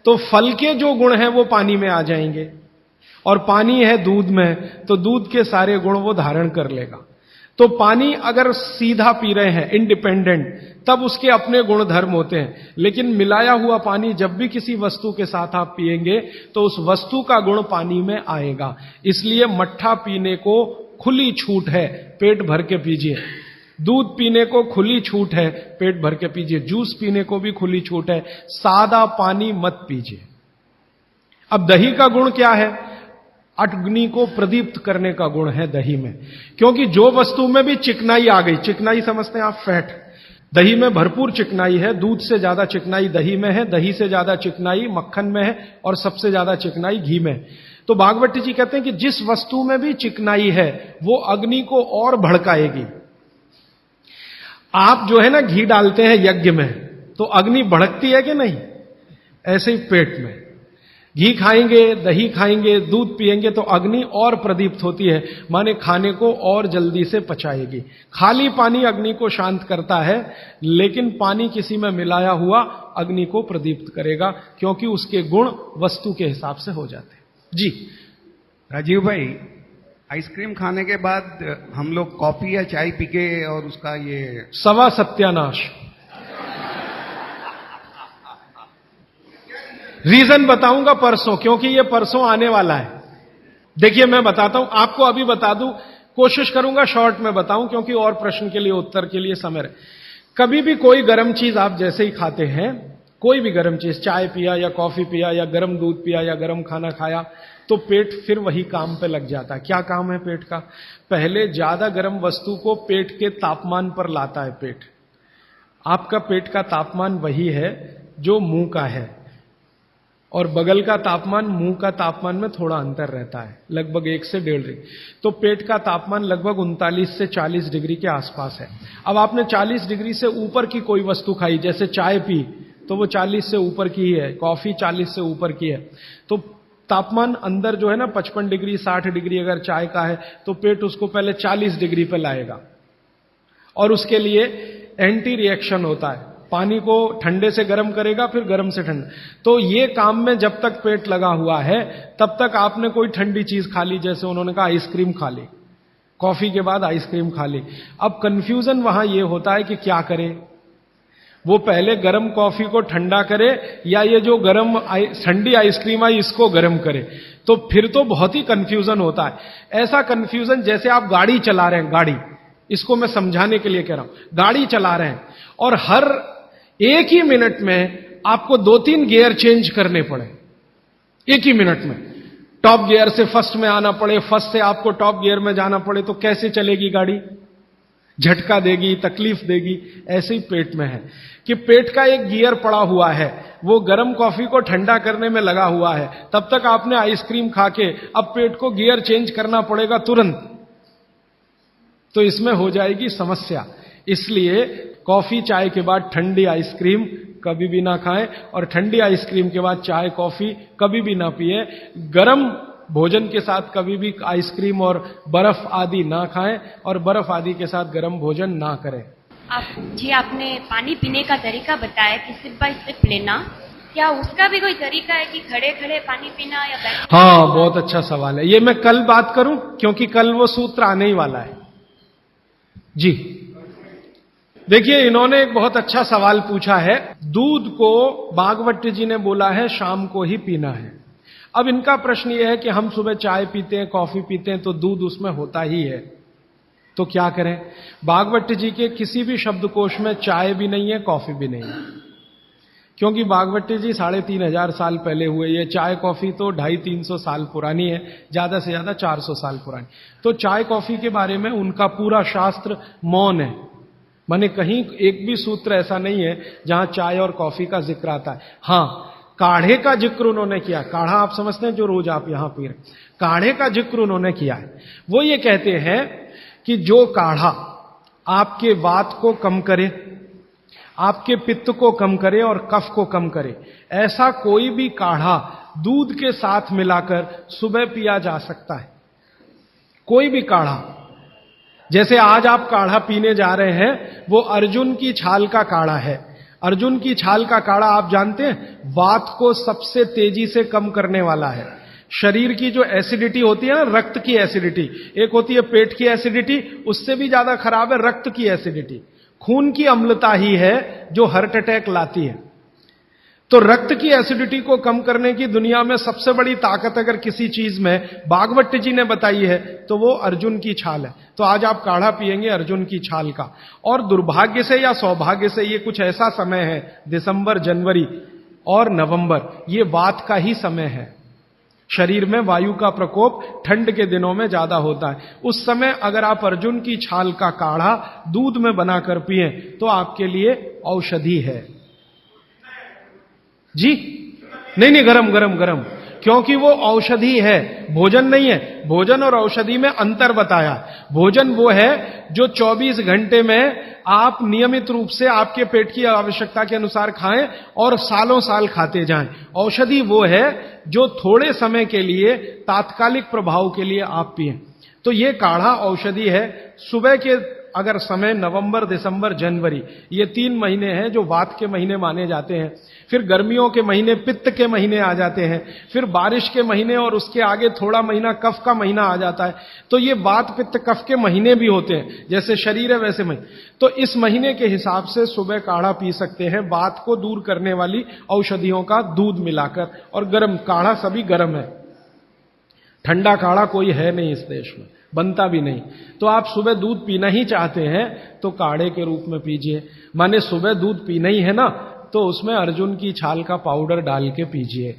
[SPEAKER 2] तो फल के जो गुण हैं वो पानी में आ जाएंगे। और पानी है दूध में, तो दूध के सारे गुण वो धारण कर लेगा। तो पानी अगर सीधा पी रहे हैं इंडिपेंडेंट, तब उसके अपने गुण धर्म होते हैं। लेकिन मिलाया हुआ पानी जब भी किसी वस्तु के साथ आप पिएंगे तो उस वस्तु का गुण पानी में आएगा। इसलिए मट्ठा पीने को खुली छूट है, पेट भर के पीजिए। दूध पीने को खुली छूट है, पेट भर के पीजिए। जूस पीने को भी खुली छूट है, सादा पानी मत पीजिए। अब दही का गुण क्या है? अग्नि को प्रदीप्त करने का गुण है दही में, क्योंकि जो वस्तु में भी चिकनाई आ गई, चिकनाई समझते हैं आप, फैट, दही में भरपूर चिकनाई है। दूध से ज्यादा चिकनाई दही में है, दही से ज्यादा चिकनाई मक्खन में है, और सबसे ज्यादा चिकनाई घी में। तो भागवत जी कहते हैं कि जिस वस्तु में भी चिकनाई है वो अग्नि को और भड़काएगी। आप जो है ना घी डालते हैं यज्ञ में, तो अग्नि भड़कती है कि नहीं? ऐसे ही पेट में घी खाएंगे, दही खाएंगे, दूध पिएंगे तो अग्नि और प्रदीप्त होती है, माने खाने को और जल्दी से पचाएगी। खाली पानी अग्नि को शांत करता है, लेकिन पानी किसी में मिलाया हुआ अग्नि को प्रदीप्त करेगा, क्योंकि उसके गुण वस्तु के हिसाब से हो जाते हैं। जी
[SPEAKER 5] राजीव भाई, आइसक्रीम खाने के बाद हम लोग कॉफी या चाय पी के और उसका ये
[SPEAKER 2] सवा सत्यानाश। रीजन बताऊंगा परसों, क्योंकि ये परसों आने वाला है। देखिए मैं बताता हूं आपको, अभी बता दूं, कोशिश करूंगा शॉर्ट में बताऊं, क्योंकि और प्रश्न के लिए उत्तर के लिए समय रहे। कभी भी कोई गर्म चीज आप जैसे ही खाते हैं, कोई भी गर्म चीज, चाय पिया या कॉफी पिया या गर्म दूध पिया या गर्म खाना खाया, तो पेट फिर वही काम पे लग जाता है। क्या काम है पेट का? पहले ज्यादा गर्म वस्तु को पेट के तापमान पर लाता है पेट। आपका पेट का तापमान वही है जो मुंह का है, और बगल का तापमान मुंह का तापमान में थोड़ा अंतर रहता है, लगभग 1 से 1.5 डिग्री। तो पेट का तापमान लगभग 39 से 40 डिग्री के आसपास है। अब आपने 40 डिग्री से ऊपर की कोई वस्तु खाई, जैसे चाय पी, तो वो 40 से ऊपर की है, कॉफी 40 से ऊपर की है, तो तापमान अंदर जो है ना 55 डिग्री 60 डिग्री अगर चाय का है, तो पेट उसको पहले 40 डिग्री पे लाएगा, और उसके लिए एंटी रिएक्शन होता है, पानी को ठंडे से गर्म करेगा, फिर गर्म से ठंडा। तो ये काम में जब तक पेट लगा हुआ है, तब तक आपने कोई ठंडी चीज खा ली, जैसे उन्होंने कहा आइसक्रीम खा ली, कॉफी के बाद आइसक्रीम खा ली। अब कंफ्यूजन वहां ये होता है कि क्या करे, वो पहले गर्म कॉफी को ठंडा करे या ये जो गर्म ठंडी आइसक्रीम आई इसको गर्म करे। तो फिर तो बहुत ही कंफ्यूजन होता है। ऐसा कंफ्यूजन जैसे आप गाड़ी चला रहे हैं, गाड़ी, इसको मैं समझाने के लिए कह रहा हूं, गाड़ी चला रहे हैं और हर एक ही मिनट में आपको 2-3 गियर चेंज करने पड़े, एक ही मिनट में। टॉप गियर से फर्स्ट में आना पड़े, फर्स्ट से आपको टॉप गियर में जाना पड़े, तो कैसे चलेगी गाड़ी? झटका देगी, तकलीफ देगी। ऐसे ही पेट में है कि पेट का एक गियर पड़ा हुआ है, वो गर्म कॉफी को ठंडा करने में लगा हुआ है, तब तक आपने आइसक्रीम खा के अब पेट को गियर चेंज करना पड़ेगा तुरंत, तो इसमें हो जाएगी समस्या। इसलिए कॉफी चाय के बाद ठंडी आइसक्रीम कभी भी ना खाएं, और ठंडी आइसक्रीम के बाद चाय कॉफी कभी भी ना पिए। गरम भोजन के साथ कभी भी आइसक्रीम और बर्फ आदि ना खाएं, और बर्फ आदि के साथ गर्म भोजन ना करें।
[SPEAKER 6] आपने पानी पीने का तरीका बताया कि सिप बाय सिप लेना, क्या उसका भी कोई तरीका है कि खड़े खड़े पानी पीना या बैठ?
[SPEAKER 2] हाँ, बहुत अच्छा सवाल है। ये मैं कल बात करूं, क्योंकि कल वो सूत्र आने ही वाला है। जी देखिए, इन्होंने एक बहुत अच्छा सवाल पूछा है। दूध को भागवत जी ने बोला है शाम को ही पीना है। अब इनका प्रश्न यह है कि हम सुबह चाय पीते हैं, कॉफी पीते हैं, तो दूध उसमें होता ही है, तो क्या करें? भागवत जी के किसी भी शब्दकोश में चाय भी नहीं है, कॉफी भी नहीं है, क्योंकि भागवत जी 3500 साल पहले हुए। ये चाय कॉफी तो 250-300 साल पुरानी है, ज्यादा से ज्यादा 400 साल पुरानी। तो चाय कॉफी के बारे में उनका पूरा शास्त्र मौन है, माने कहीं एक भी सूत्र ऐसा नहीं है जहां चाय और कॉफी का जिक्र आता है। हां, काढ़े का जिक्र उन्होंने किया। काढ़ा आप समझते हैं जो रोज आप यहां पी रहे, काढ़े का जिक्र उन्होंने किया है। वो ये कहते हैं कि जो काढ़ा आपके वात को कम करे, आपके पित्त को कम करे और कफ को कम करे, ऐसा कोई भी काढ़ा दूध के साथ मिलाकर सुबह पिया जा सकता है। कोई भी काढ़ा, जैसे आज आप काढ़ा पीने जा रहे हैं, वो अर्जुन की छाल का काढ़ा है। अर्जुन की छाल का काढ़ा आप जानते हैं, वात को सबसे तेजी से कम करने वाला है। शरीर की जो एसिडिटी होती है ना, रक्त की एसिडिटी, एक होती है पेट की एसिडिटी, उससे भी ज्यादा खराब है रक्त की एसिडिटी। खून की अम्लता ही है जो हार्ट अटैक लाती है। तो रक्त की एसिडिटी को कम करने की दुनिया में सबसे बड़ी ताकत अगर किसी चीज में भागवत जी ने बताई है तो वो अर्जुन की छाल है। तो आज आप काढ़ा पिएंगे अर्जुन की छाल का। और दुर्भाग्य से या सौभाग्य से ये कुछ ऐसा समय है, दिसंबर, जनवरी और नवंबर, ये वात का ही समय है। शरीर में वायु का प्रकोप ठंड के दिनों में ज्यादा होता है। उस समय अगर आप अर्जुन की छाल का काढ़ा दूध में बनाकर पिए तो आपके लिए औषधि है जी। नहीं, गरम गरम गरम, क्योंकि वो औषधि है, भोजन नहीं है। भोजन और औषधि में अंतर बताया। भोजन वो है जो 24 घंटे में आप नियमित रूप से आपके पेट की आवश्यकता के अनुसार खाएं और सालों साल खाते जाएं। औषधि वो है जो थोड़े समय के लिए, तात्कालिक प्रभाव के लिए आप पिएं। तो ये काढ़ा औषधि है। सुबह के अगर समय नवंबर, दिसंबर, जनवरी, ये 3 महीने हैं जो वात के महीने माने जाते हैं। फिर गर्मियों के महीने पित्त के महीने आ जाते हैं। फिर बारिश के महीने और उसके आगे थोड़ा महीना कफ का महीना आ जाता है। तो ये वात पित्त कफ के महीने भी होते हैं, जैसे शरीर है वैसे महीने। तो इस महीने के हिसाब से सुबह काढ़ा पी सकते हैं, वात को दूर करने वाली औषधियों का दूध मिलाकर। और गर्म काढ़ा सभी गर्म है, ठंडा काढ़ा कोई है नहीं इस देश में, बनता भी नहीं। तो आप सुबह दूध पीना ही चाहते हैं तो काढ़े के रूप में पीजिए। माने सुबह दूध पीना ही है ना, तो उसमें अर्जुन की छाल का पाउडर डाल के पीजिए।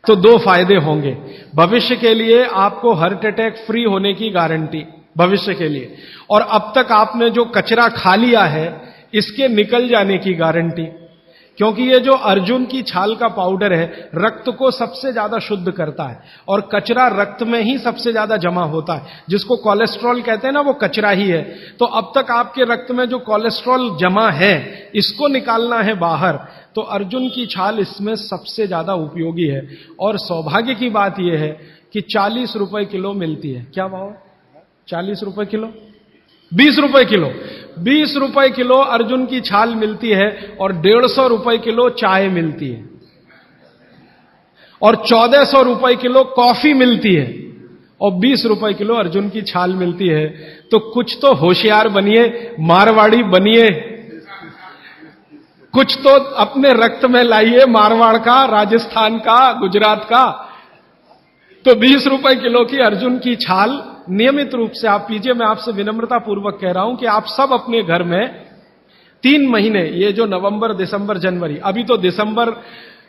[SPEAKER 2] तो 2 फायदे होंगे। भविष्य के लिए आपको हार्ट अटैक फ्री होने की गारंटी, भविष्य के लिए। और अब तक आपने जो कचरा खा लिया है इसके निकल जाने की गारंटी, क्योंकि ये जो अर्जुन की छाल का पाउडर है रक्त को सबसे ज्यादा शुद्ध करता है। और कचरा रक्त में ही सबसे ज्यादा जमा होता है, जिसको कोलेस्ट्रॉल कहते हैं ना, वो कचरा ही है। तो अब तक आपके रक्त में जो कोलेस्ट्रॉल जमा है इसको निकालना है बाहर, तो अर्जुन की छाल इसमें सबसे ज्यादा उपयोगी है। और सौभाग्य की बात यह है कि 40 रुपए किलो मिलती है। क्या भाव? 40 रुपए किलो, 20 रुपए किलो। 20 रुपए किलो अर्जुन की छाल मिलती है और 150 रुपए किलो चाय मिलती है और 1400 रुपए किलो कॉफी मिलती है और 20 रुपए किलो अर्जुन की छाल मिलती है। तो कुछ तो होशियार बनिए, मारवाड़ी बनिए, कुछ तो अपने रक्त में लाइए, मारवाड़ का, राजस्थान का, गुजरात का। तो 20 रुपए किलो की अर्जुन की छाल नियमित रूप से आप पीजिए। मैं आपसे विनम्रता पूर्वक कह रहा हूं कि आप सब अपने घर में 3 महीने, ये जो नवंबर, दिसंबर, जनवरी, अभी तो दिसंबर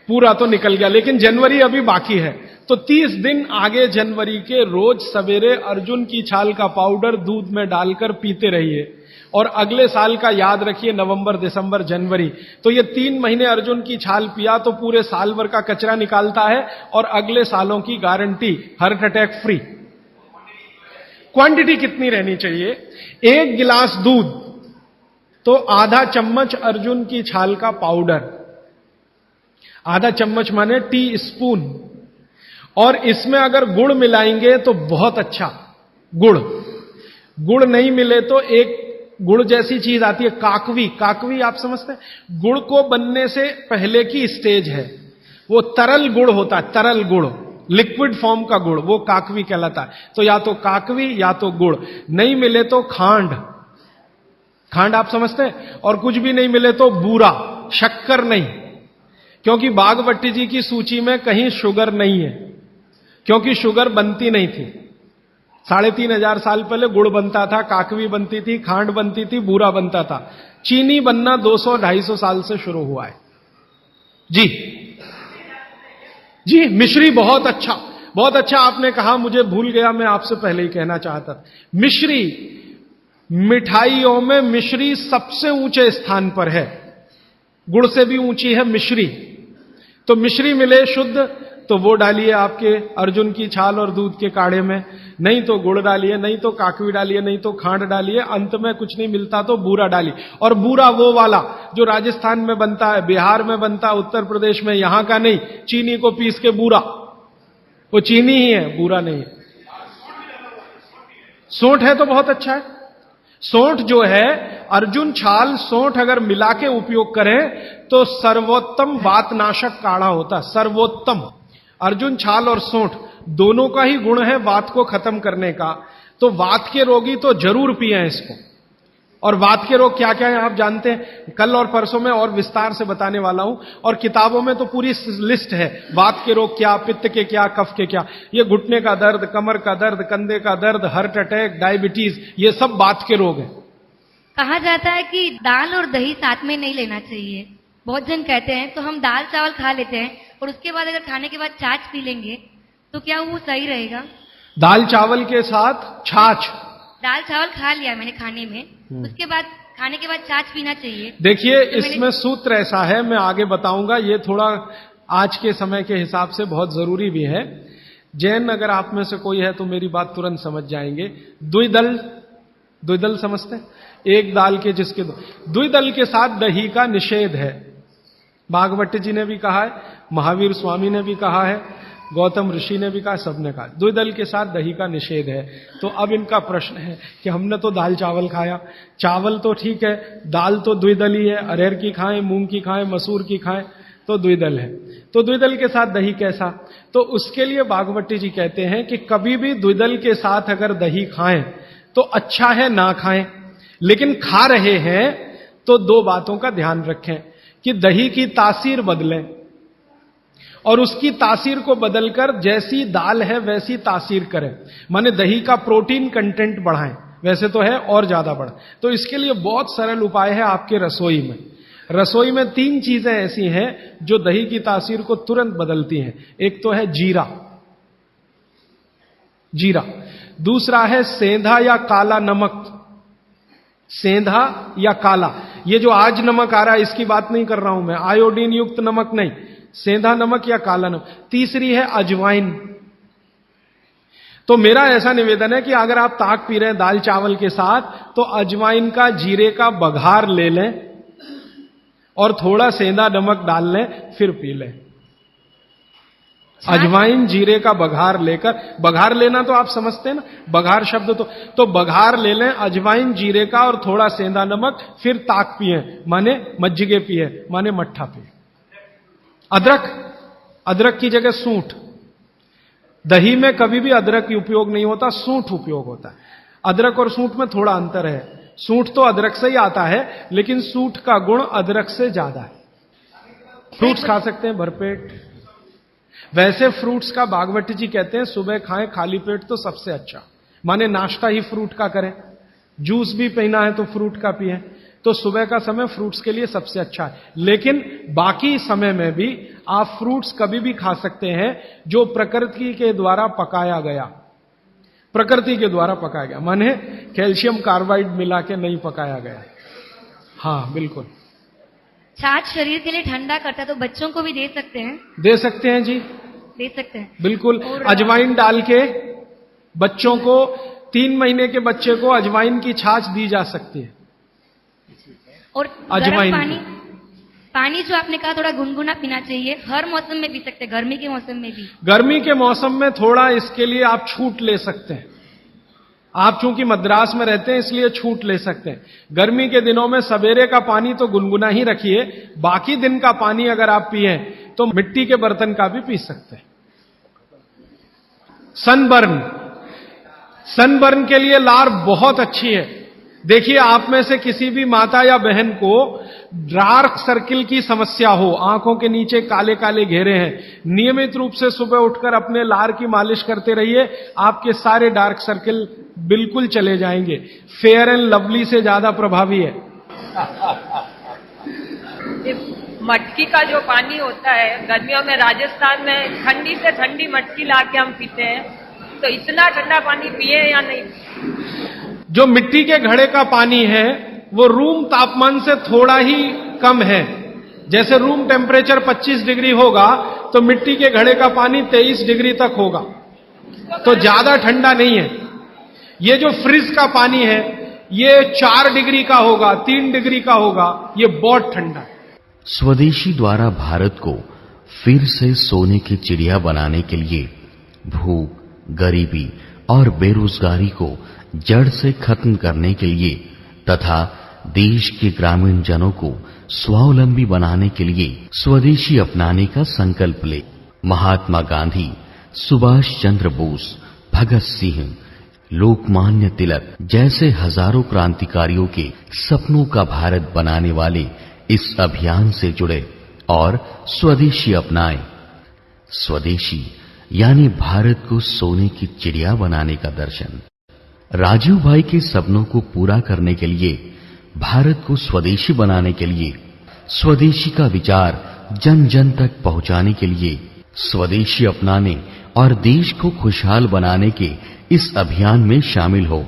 [SPEAKER 2] पूरा तो निकल गया लेकिन जनवरी अभी बाकी है, तो 30 दिन आगे जनवरी के रोज सवेरे अर्जुन की छाल का पाउडर दूध में डालकर पीते रहिए। और अगले साल का याद रखिए, नवंबर, दिसंबर, जनवरी, तो ये 3 महीने अर्जुन की छाल पिया तो पूरे साल भर का कचरा निकालता है और अगले सालों की guarantee, heart attack free. Quantity कितनी रहनी चाहिए? 1 गिलास दूध तो आधा चम्मच अर्जुन की छाल का पाउडर, आधा चम्मच माने टी स्पून। और इसमें अगर गुड़ मिलाएंगे तो बहुत अच्छा। गुड़ नहीं मिले तो एक गुड़ जैसी चीज आती है काकवी। काकवी आप समझते हैं? गुड़ को बनने से पहले की स्टेज है, वो तरल गुड़ होता है, तरल गुड़, लिक्विड फॉर्म का गुड़, वो काकवी कहलाता है। तो या तो काकवी या तो गुड़, नहीं मिले तो खांड। खांड आप समझते हैं? और कुछ भी नहीं मिले तो बूरा, शक्कर नहीं, क्योंकि बागवती जी की सूची में कहीं शुगर नहीं है, क्योंकि शुगर बनती नहीं थी। 3500 साल पहले गुड़ बनता था, काकवी बनती थी, खांड बनती थी, बूरा बनता था। चीनी बनना 200-250 साल से शुरू हुआ है। जी जी, मिश्री बहुत अच्छा, बहुत अच्छा आपने कहा, मुझे भूल गया, मैं आपसे पहले ही कहना चाहता था। मिश्री, मिठाइयों में मिश्री सबसे ऊंचे स्थान पर है, गुड़ से भी ऊंची है मिश्री। तो मिश्री मिले शुद्ध तो वो डालिए आपके अर्जुन की छाल और दूध के काढ़े में, नहीं तो गुड़ डालिए, नहीं तो काकवी डालिए, नहीं तो खांड डालिए, अंत में कुछ नहीं मिलता तो बूरा डालिए। और बूरा वो वाला जो राजस्थान में बनता है, बिहार में बनता है, उत्तर प्रदेश में, यहां का नहीं, चीनी को पीस के बूरा, वो चीनी ही है, बूरा नहीं है। सोंठ है तो बहुत अच्छा है। सोंठ जो है, अर्जुन छाल सोंठ अगर मिला के उपयोग करें तो सर्वोत्तम वातनाशक काढ़ा होता है, सर्वोत्तम। अर्जुन छाल और सोंठ दोनों का ही गुण है वात को खत्म करने का, तो वात के रोगी तो जरूर पिए इसको। और वात के रोग क्या क्या है आप जानते हैं, कल और परसों में और विस्तार से बताने वाला हूं, और किताबों में तो पूरी लिस्ट है, वात के रोग क्या, पित्त के क्या, कफ के क्या। ये घुटने का दर्द, कमर का दर्द, कंधे का दर्द, हार्ट अटैक, डायबिटीज, ये सब वात के रोग है।
[SPEAKER 7] कहा जाता है कि दाल और दही साथ में नहीं लेना चाहिए, बहुत जन कहते हैं। तो हम दाल चावल खा लेते हैं और उसके बाद अगर खाने के बाद छाछ पी लेंगे तो क्या वो सही रहेगा?
[SPEAKER 2] दाल चावल के साथ छाछ,
[SPEAKER 7] दाल चावल खा लिया मैंने खाने में, उसके बाद खाने के बाद छाछ पीना चाहिए?
[SPEAKER 2] देखिए, इसमें सूत्र ऐसा है, मैं आगे बताऊंगा, ये थोड़ा आज के समय के हिसाब से बहुत जरूरी भी है। जैन अगर आप में से कोई है तो मेरी बात तुरंत समझ जाएंगे। द्विदल, द्विदल समझते हैं? एक दाल के जिसके दो, द्विदल के साथ दही का निषेध है। भागवत जी ने भी कहा है, महावीर स्वामी ने भी कहा है, गौतम ऋषि ने भी कहा, सबने कहा द्विदल के साथ दही का निषेध है। तो अब इनका प्रश्न है कि हमने तो दाल चावल खाया, चावल तो ठीक है, दाल तो द्विदल ही है, अरहर की खाएं, मूंग की खाएं, मसूर की खाएं, तो द्विदल है। तो द्विदल के साथ दही कैसा? तो उसके लिए भागवती जी कहते हैं कि कभी भी द्विदल के साथ अगर दही खाएं तो अच्छा है ना खाएं, लेकिन खा रहे हैं तो दो बातों का ध्यान रखें कि दही की तासीर बदलें और उसकी तासीर को बदलकर जैसी दाल है वैसी तासीर करें, माने दही का प्रोटीन कंटेंट बढ़ाएं, वैसे तो है और ज्यादा बढ़े। तो इसके लिए बहुत सरल उपाय है आपके रसोई में। रसोई में 3 चीजें ऐसी हैं जो दही की तासीर को तुरंत बदलती हैं। एक तो है जीरा, जीरा। दूसरा है सेंधा या काला नमक, सेंधा या काला। ये जो आज नमक आ रहा है इसकी बात नहीं कर रहा हूं मैं, आयोडीन युक्त नमक नहीं, सेंधा नमक या काला नमक। तीसरी है अजवाइन। तो मेरा ऐसा निवेदन है कि अगर आप ताक पी रहे हैं दाल चावल के साथ तो अजवाइन का, जीरे का बघार ले लें और थोड़ा सेंधा नमक डाल लें, फिर पी लें। अजवाइन जीरे का बघार लेकर, बघार लेना तो आप समझते हैं ना, बघार शब्द तो बघार ले लें अजवाइन जीरे का और थोड़ा सेंधा नमक, फिर ताक पिए, माने मज्जिगे पिए, माने मट्ठा पिए। अदरक, अदरक की जगह सूंठ। दही में कभी भी अदरक की उपयोग नहीं होता, सूंठ उपयोग होता है। अदरक और सूंठ में थोड़ा अंतर है, सूंठ तो अदरक से ही आता है लेकिन सूंठ का गुण अदरक से ज्यादा है। फ्रूट्स खा सकते हैं भरपेट। वैसे फ्रूट्स का भागवती जी कहते हैं सुबह खाएं खाली पेट तो सबसे अच्छा, माने नाश्ता ही फ्रूट का करें, जूस भी पीना है तो फ्रूट का पिए, तो सुबह का समय फ्रूट्स के लिए सबसे अच्छा है। लेकिन बाकी समय में भी आप फ्रूट्स कभी भी खा सकते हैं जो प्रकृति के द्वारा पकाया गया, प्रकृति के द्वारा पकाया गया, माने कैल्शियम कार्बाइड मिला के नहीं पकाया गया। हाँ बिल्कुल।
[SPEAKER 7] छाछ शरीर के लिए ठंडा करता है तो बच्चों को भी दे सकते हैं?
[SPEAKER 2] दे सकते हैं जी,
[SPEAKER 7] दे सकते हैं
[SPEAKER 2] बिल्कुल। अजवाइन डाल के बच्चों को, 3 महीने के बच्चे को अजवाइन की छाछ दी जा सकती है।
[SPEAKER 7] और गर्म पानी, पानी जो आपने कहा थोड़ा गुनगुना पीना चाहिए, हर मौसम में पी सकते हैं, गर्मी के मौसम में भी? गर्मी
[SPEAKER 2] के मौसम में थोड़ा इसके लिए आप छूट ले सकते हैं। आप चूंकि मद्रास में रहते हैं इसलिए छूट ले सकते हैं। गर्मी के दिनों में सवेरे का पानी तो गुनगुना ही रखिए, बाकी दिन का पानी अगर आप पिए तो मिट्टी के बर्तन का भी पी सकते हैं। सनबर्न, सनबर्न के लिए लार बहुत अच्छी है। देखिए, आप में से किसी भी माता या बहन को डार्क सर्किल की समस्या हो, आंखों के नीचे काले काले घेरे हैं, नियमित रूप से सुबह उठकर अपने लार की मालिश करते रहिए, आपके सारे डार्क सर्किल बिल्कुल चले जाएंगे। फेयर एंड लवली से ज्यादा प्रभावी है।
[SPEAKER 8] मटकी का जो पानी होता है, गर्मियों में राजस्थान में ठंडी से ठंडी मटकी लाके हम पीते हैं, तो इतना ठंडा पानी पिए या नहीं?
[SPEAKER 2] जो मिट्टी के घड़े का पानी है वो रूम तापमान से थोड़ा ही कम है। जैसे रूम टेम्परेचर 25 डिग्री होगा तो मिट्टी के घड़े का पानी 23 डिग्री तक होगा, तो ज्यादा ठंडा नहीं है। ये जो फ्रिज का पानी है ये 4 डिग्री का होगा, 3 डिग्री का होगा, ये बहुत ठंडा है।
[SPEAKER 1] स्वदेशी द्वारा भारत को फिर से सोने की चिड़िया बनाने के लिए भूख, गरीबी और बेरोजगारी को जड़ से खत्म करने के लिए तथा देश के ग्रामीण जनों को स्वावलंबी बनाने के लिए स्वदेशी अपनाने का संकल्प ले महात्मा गांधी, सुभाष चंद्र बोस, भगत सिंह, लोकमान्य तिलक जैसे हजारों क्रांतिकारियों के सपनों का भारत बनाने वाले इस अभियान से जुड़े और स्वदेशी अपनाएं। स्वदेशी यानी भारत को सोने की चिड़िया बनाने का दर्शन। राजीव भाई के सपनों को पूरा करने के लिए, भारत को स्वदेशी बनाने के लिए, स्वदेशी का विचार जन जन तक पहुंचाने के लिए, स्वदेशी अपनाने और देश को खुशहाल बनाने के इस अभियान में शामिल हो।